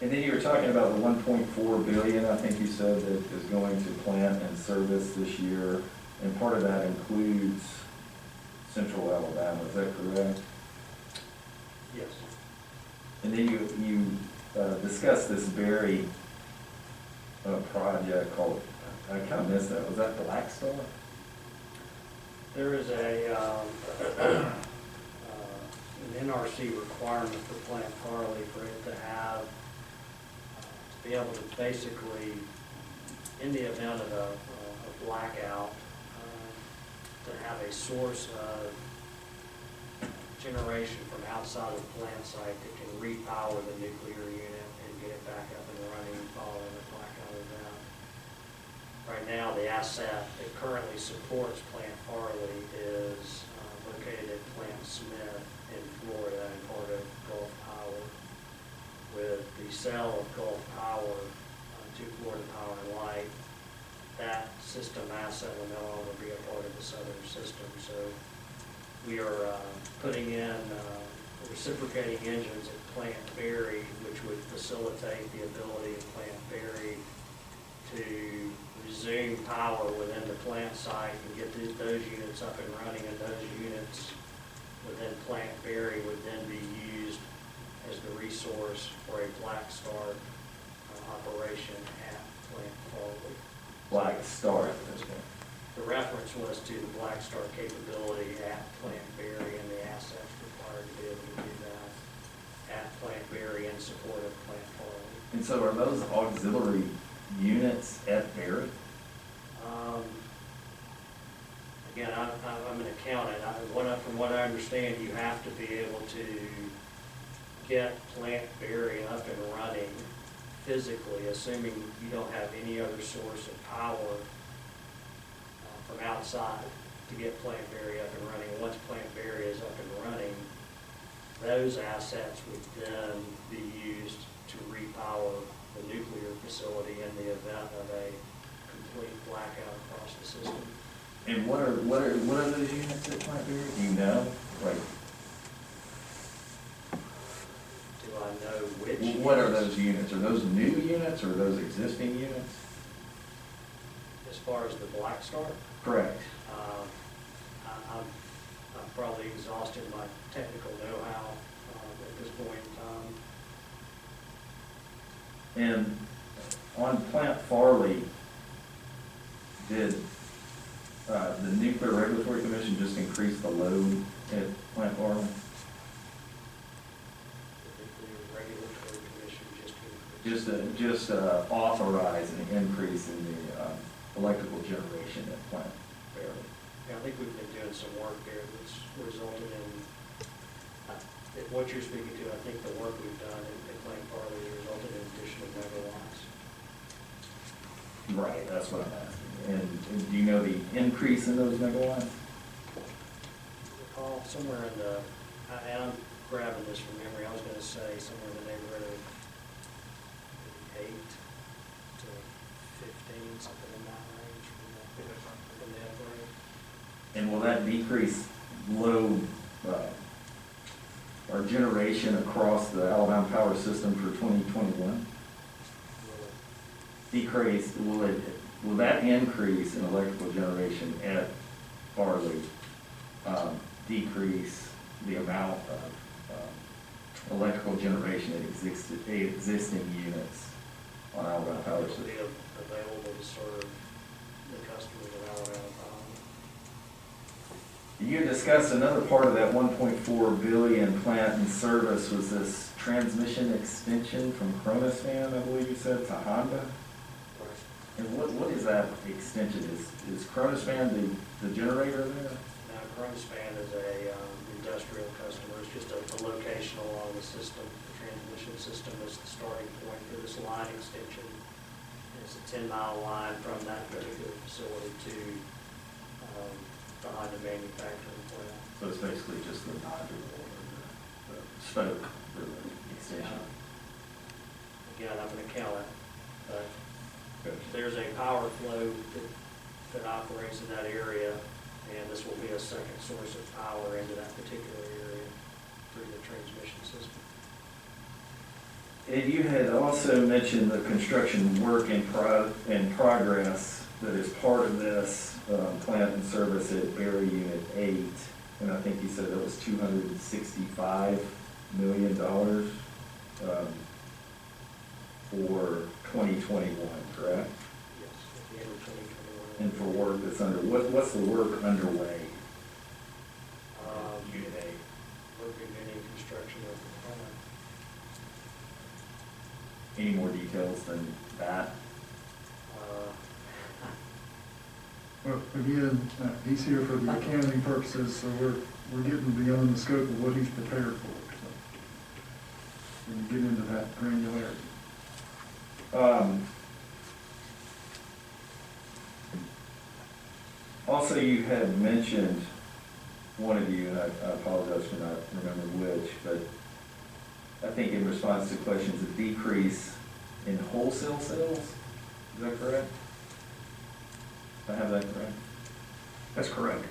And then you were talking about the 1.4 billion, I think you said, that is going to plant and service this year, and part of that includes Central Alabama, is that correct? Yes. And then you discussed this Berry project called, I kind of missed that, was that Black Star? There is an NRC requirement for Plant Farley for it to have, to be able to basically, in the event of a blackout, to have a source of generation from outside the plant site that can repower the nuclear unit and get it back up and running following a blackout event. Right now, the asset that currently supports Plant Farley is located at Plant Smith in Florida and part of Gulf Power. With the sale of Gulf Power to Florida Power and Light, that system asset will no longer be a part of the southern system. So we are putting in reciprocating engines at Plant Berry, which would facilitate the ability of Plant Berry to resume power within the plant site and get those units up and running, and those units within Plant Berry would then be used as the resource for a Black Star operation at Plant Farley. Black Star. The reference was to the Black Star capability at Plant Berry and the assets required to be able to do that at Plant Berry in support of Plant Farley. And so are those auxiliary units at Berry? Again, I'm an accountant. From what I understand, you have to be able to get Plant Berry up and running physically, assuming you don't have any other source of power from outside to get Plant Berry up and running. Once Plant Berry is up and running, those assets would then be used to repower the nuclear facility in the event of a complete blackout across the system. And what are those units at Plant Berry? Do you know? Like, Do I know which? what are units? those units? Are those new units or are those existing units? As far as the Black Star? Correct. I've probably exhausted my technical know-how at this point in time. And on Plant Farley, did the Nuclear Regulatory Commission just increase the load at Plant Farley? The Regulatory Commission just increased. Just authorize an increase in the electrical generation at Plant Farley. Yeah, I think we've been doing some work there that's resulted in, what you're speaking to, I think the work we've done at Plant Farley resulted in additional megawatts. Right, that's what I'm asking. And do you know the increase in those megawatts? Recall somewhere in the, and I'm grabbing this from memory, I was gonna say somewhere in the neighborhood of 8 to 15, something in that range from the upgrade. And will that decrease load or generation across the Alabama Power System for 2021? Decrease, will that increase in electrical generation at Farley decrease the amount of electrical generation at existing units on Alabama Power It will System? be available to serve the customers of Alabama Power. You discussed another part of that 1.4 billion plant in service was this transmission extension from Kronospan, I believe you said, to Honda. And what is that extension? Is Kronospan the generator there? Now, Kronospan is a industrial customer. It's just a location along the system. The transmission system is the starting point for this line extension. It's a 10-mile line from that particular facility to the Honda manufacturing plant. So it's basically just the nodule or the spoke for the extension. Again, I'm an accountant, but there's a power flow that operates in that area, and this will be a second source of power into that particular area through the transmission system. And you had also mentioned the construction work in progress that is part of this plant and service at Berry Unit 8. And I think you said that was $265 million for 2021, correct? Yes, at the end of 2021. And for work that's what's the work underway? Unit 8. We're beginning construction of the plant. Any more details than that? Well, again, he's here for the accounting purposes, so we're getting beyond the scope of what he's prepared for, so. When we get into that granularity. Also, you had mentioned, one of you, and I apologize for not remembering which, but I think in response to questions, a decrease in wholesale sales, is that correct? I have that correct? That's correct.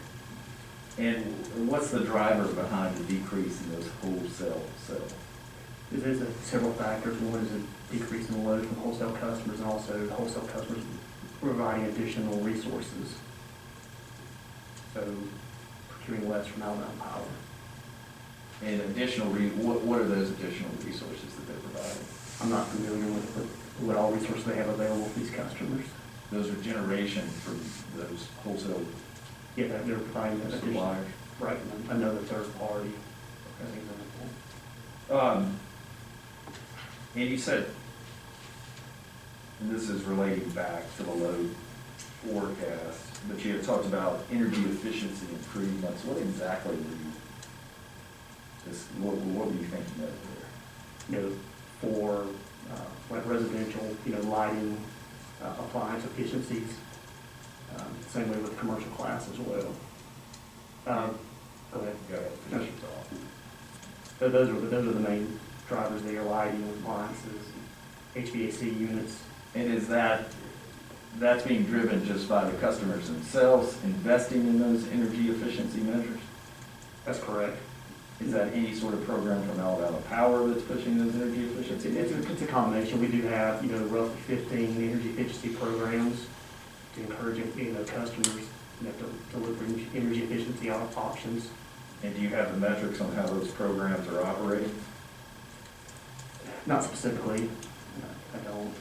And what's the driver behind the decrease in those wholesale sales? There's several factors. One is a decrease in the load from wholesale customers, and also wholesale customers providing additional resources. So procuring less from Alabama Power. And additional, what are those additional resources that they're providing? I'm not familiar with what all resources they have available for these customers. Those are generation from those wholesale Yeah, they're providing additional, suppliers. right, another third party, as an example. And you said, and this is relating back to the load forecast, but you had talked about energy efficiency improvements. What exactly were you, what were you thinking of there? You know, for like residential, lighting, appliance efficiencies. Same way with commercial class as well. Go ahead. Go ahead, finish your thought. So those are the main drivers there: lighting, appliances, HVAC units. And is that's being driven just by the customers themselves investing in those energy efficiency measures? That's correct. Is that any sort of program from Alabama Power that's pushing those energy efficiency measures? It's a combination. We do have, roughly 15 energy efficiency programs to encourage, customers, to look for energy efficiency options. And do you have the metrics on how those programs are operating? Not specifically, I don't.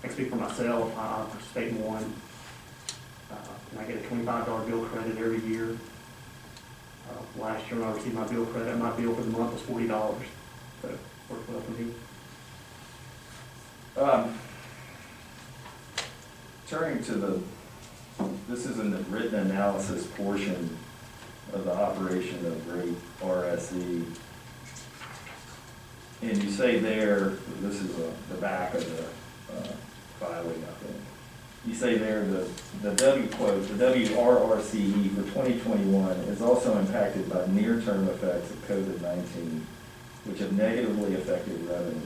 I speak for myself. I participate in one, and I get a $25 bill credit every year. Last year when I received my bill credit, my bill for the month was $40, so it worked well for me. Turning to this is in the written analysis portion of the operation of rate RSE. And you say there, this is the back of the filing, I think. You say there the WRRCE for 2021 is also impacted by near-term effects of COVID-19, which have negatively affected revenue.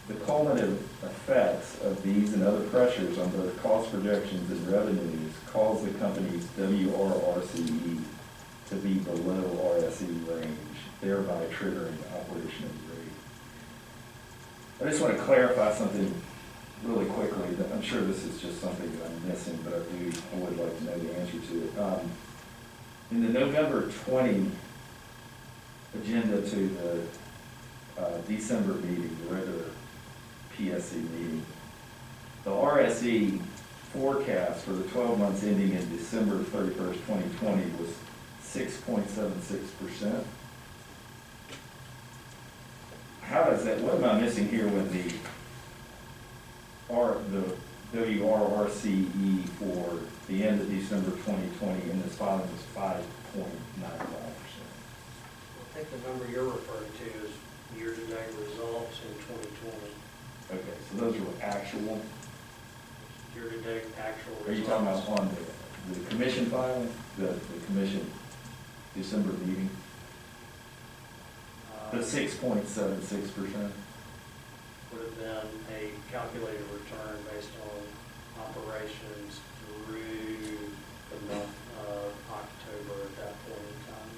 The cumulative effects of these and other pressures on both cost projections and revenues cause the company's WRRCE to be below RSE range, thereby triggering operation of the rate. I just want to clarify something really quickly. I'm sure this is just something that I'm missing, but I would like to know the answer to it. In the November 20 agenda to the December meeting, the regular PSC meeting, the RSE forecast for the 12 months ending in December 31st, 2020 was 6.76%. How does that, what am I missing here when the WRRCE for the end of December 2020 in this filing was 5.95%? I think the number you're referring to is year-to-date results in 2020. Okay, so those are actual, Year-to-date actual results. are you talking about on the commission filing, the commission December meeting? The 6.76%? Would have been a calculated return based on operations through the month of October at that point in time.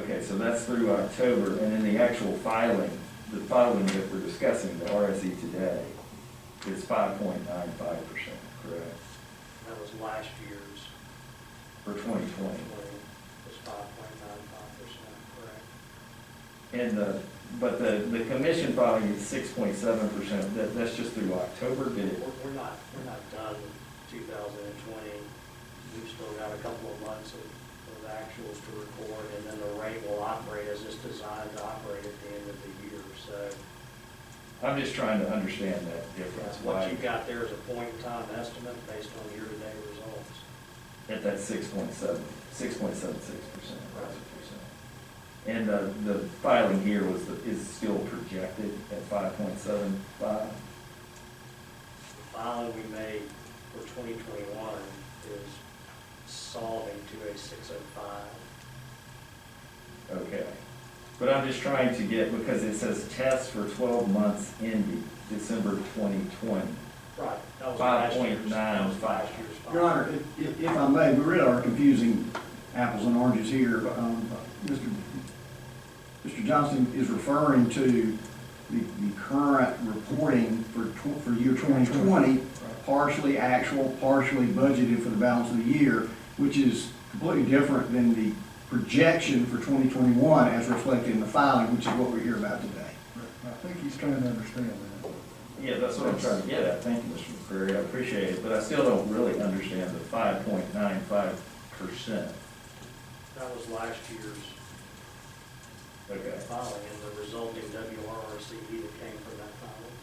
Okay, so that's through October, and in the actual filing, the filing that we're discussing, the RSE today, is 5.95%, correct, That was last year's, for 2020. was 5.95%, correct? And but the commission filing is 6.7%, that's just through October, did it? We're not done with 2020. We've still got a couple of months of actuals to record, and then the rate will operate as it's designed to operate at the end of the year. So I'm just trying to understand that difference, what why, you've got there is a point-in-time estimate based on year-to-date results. at that 6.76%, that's what you're saying. And the filing here is still projected at 5.75? The filing we made for 2021 is solving to a 605. Okay. But I'm just trying to get, because it says test for 12 months ending December 2020. Right. That was last year's. 5.95. That was last year's filing. Your Honor, if I may, we really are confusing apples and oranges here. Mr. Johnson is referring to the current reporting for year 2020, partially actual, partially budgeted for the balance of the year, which is completely different than the projection for 2021 as reflected in the filing, which is what we're here about today. I think he's trying to understand that. Yeah, that's what I'm trying to get at. Thank you, Mr. McCreary, I appreciate it, but I still don't really understand the 5.95%. That was last year's Okay, filing and the resulting WRRCE that came from that filing.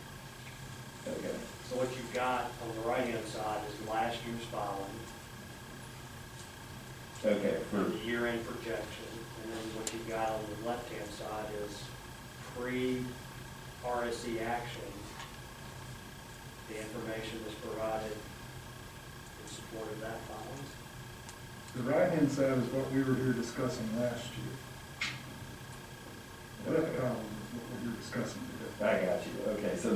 okay. So what you've got on the right-hand side is last year's filing, Okay, for for, the year-end projection, and then what you've got on the left-hand side is pre-RSE action. The information was provided in support of that filing. The right-hand side is what we were here discussing last year. That column is what we're discussing today. I got you, okay, so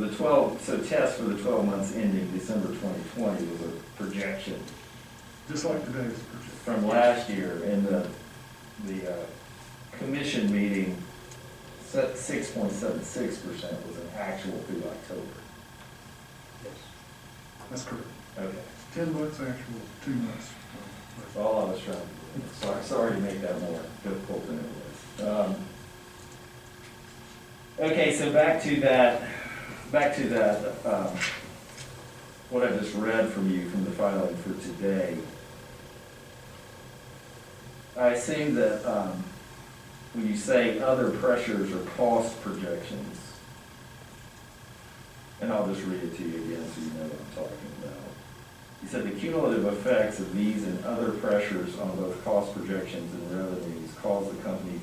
so test for the 12 months ending December 2020 was a projection Just like today's projection. from last year, and the commission meeting set 6.76% was an actual through October. Yes. That's correct. Okay, 10 months actual, 2 months. that's all I was trying to do. Sorry to make that more difficult than it was. Okay, so back to that, what I just read from you from the filing for today. I assume that when you say other pressures or cost projections, and I'll just read it to you again so you know what I'm talking about. You said the cumulative effects of these and other pressures on both cost projections and revenues cause the company's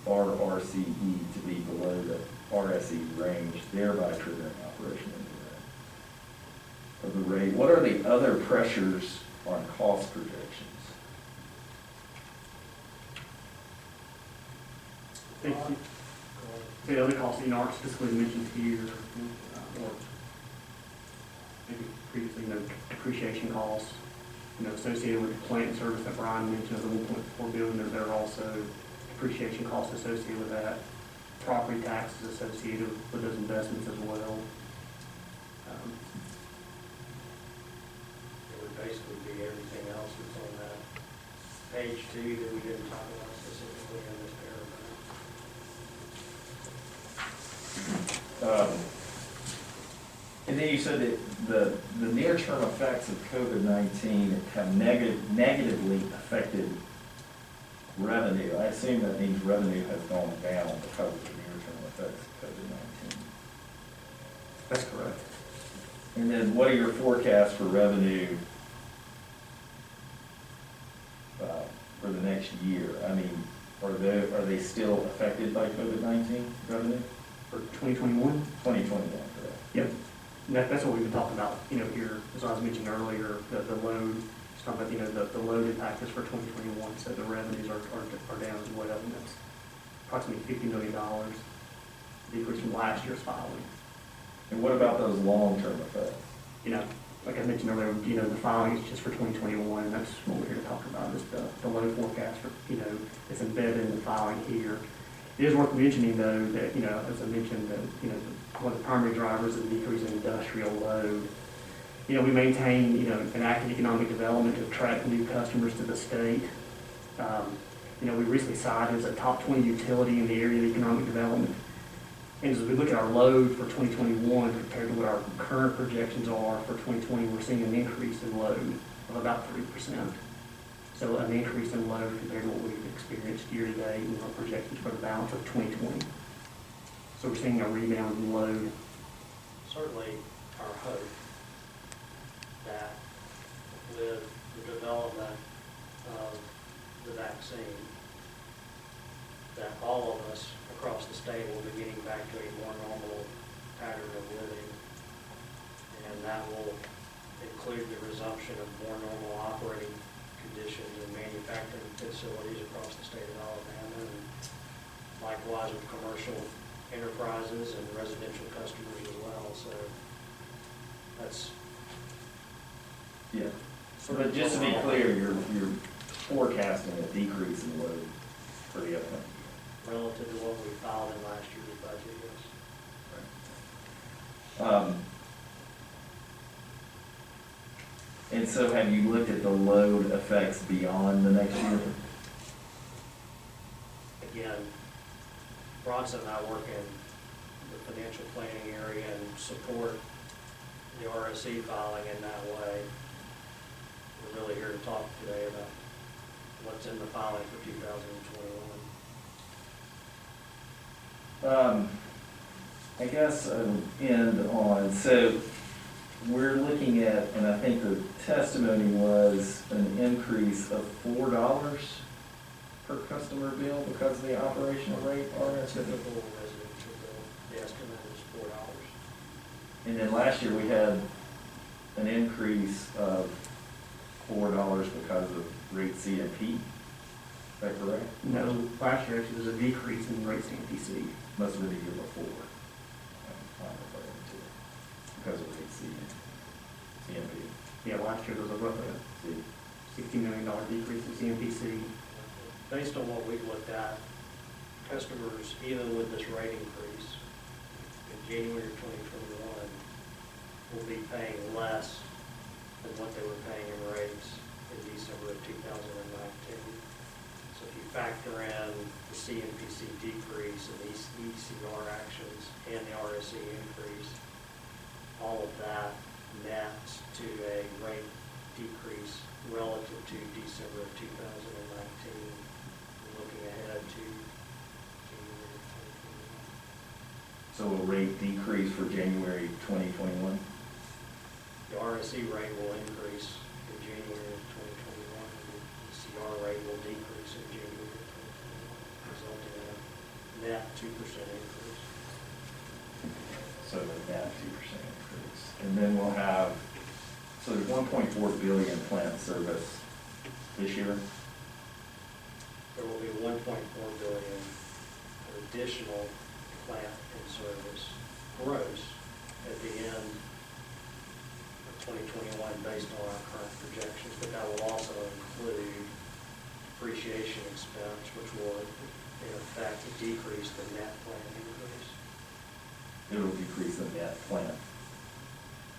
WRRCE to be below the RSE range, thereby triggering operation of the rate. What are the other pressures on cost projections? The other costs aren't specifically mentioned here, or maybe previously, depreciation costs, associated with the plant service that Brian mentioned of the 1.4 billion, there are also depreciation costs associated with that, property taxes associated with those investments as well. It would basically be everything else that's on that page 2 that we didn't talk about specifically in this paragraph. And then you said that the near-term effects of COVID-19 have negatively affected revenue. I assume that means revenue has gone down because of the near-term effects of COVID-19. That's correct. And then what are your forecasts for revenue for the next year? I mean, are they still affected by COVID-19 revenue? For 2021? 2021, correct? Yep. And that's what we've been talking about, here, as I was mentioning earlier, the load, it's talking about, the load impact is for 2021, so the revenues are down as well, and that's approximately $50 million decrease from last year's filing. And what about those long-term effects? Like I mentioned earlier, the filing is just for 2021, and that's what we're here to talk about, is the load forecast for, it's embedded in the filing here. It is worth mentioning, though, that, as I mentioned, that, one of the primary drivers of the decrease in industrial load. We maintain, an active economic development to attract new customers to the state. We recently cited as a top 20 utility in the area of economic development. And as we look at our load for 2021 compared to what our current projections are for 2020, we're seeing an increase in load of about 3%. So an increase in load compared to what we've experienced year to date and our projections for the balance of 2020. So we're seeing a rebound in load. Certainly our hope that with the development of the vaccine, that all of us across the state will be getting back to a more normal pattern of living. And that will include the resumption of more normal operating conditions in manufacturing facilities across the state of Alabama, and likewise with commercial enterprises and residential customers as well. So that's Yeah. sort But of just to be overall. clear, you're forecasting a decrease in load for the upcoming year. Relative to what we filed in last year's budget, yes. And so have you looked at the load effects beyond the next year? Again, Bronson and I work in the financial planning area and support the RSC filing in that way. We're really here to talk today about what's in the filing for 2021. I guess I'll end on, so we're looking at, and I think the testimony was an increase of $4 per customer bill because of the operational rate RSC. Typical residential bill, the estimate is $4. And then last year we had an increase of $4 because of rate CMP. Is that correct? No, last year actually was a decrease in rates CMPC. Must have been the year before. I'm referring to because of rate CMP. Yeah, last year there was a roughly See, $60 million decrease in CMPC. Based on what we've looked at, customers, even with this rate increase, in January of 2021, will be paying less than what they were paying in rates in December of 2019. So if you factor in the CMPC decrease and these ECR actions and the RSC increase, all of that nets to a rate decrease relative to December of 2019. Looking ahead to January of 2021. so a rate decrease for January 2021? The RSC rate will increase in January of 2021, and the ECR rate will decrease in January of 2021, resulting in a net 2% increase. So a net 2% increase. And then we'll have, so there's 1.4 billion plant service this year. There will be 1.4 billion of additional plant in service gross at the end of 2021 based on our current projections, but that will also include depreciation expense, which will in effect decrease the net plant increase. It'll decrease the net plant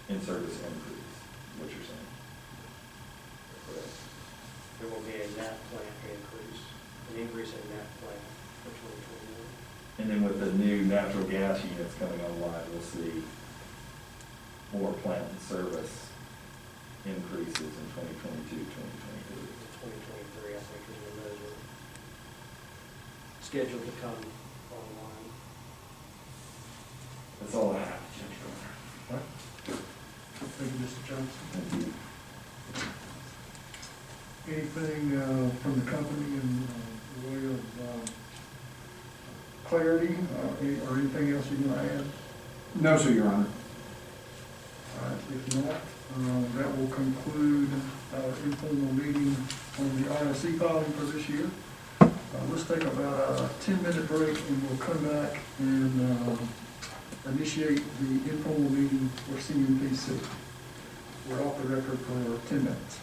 in service increase, what you're saying. Correct. There will be a net plant increase, an increase in net plant for 2021. And then with the new natural gas units coming online, we'll see more plant and service increases in 2022, 2023. In 2023, I think, is when those are scheduled to come online. That's all I have. Thank you, Mr. Johnson. Thank you. Anything from the company in the way of clarity or anything else you want to add? No, sir, Your Honor. All right, if not, that will conclude our informal meeting on the RSC filing for this year. Let's take about a 10-minute break and we'll come back and initiate the informal meeting for CMPC. We're off the record for 10 minutes.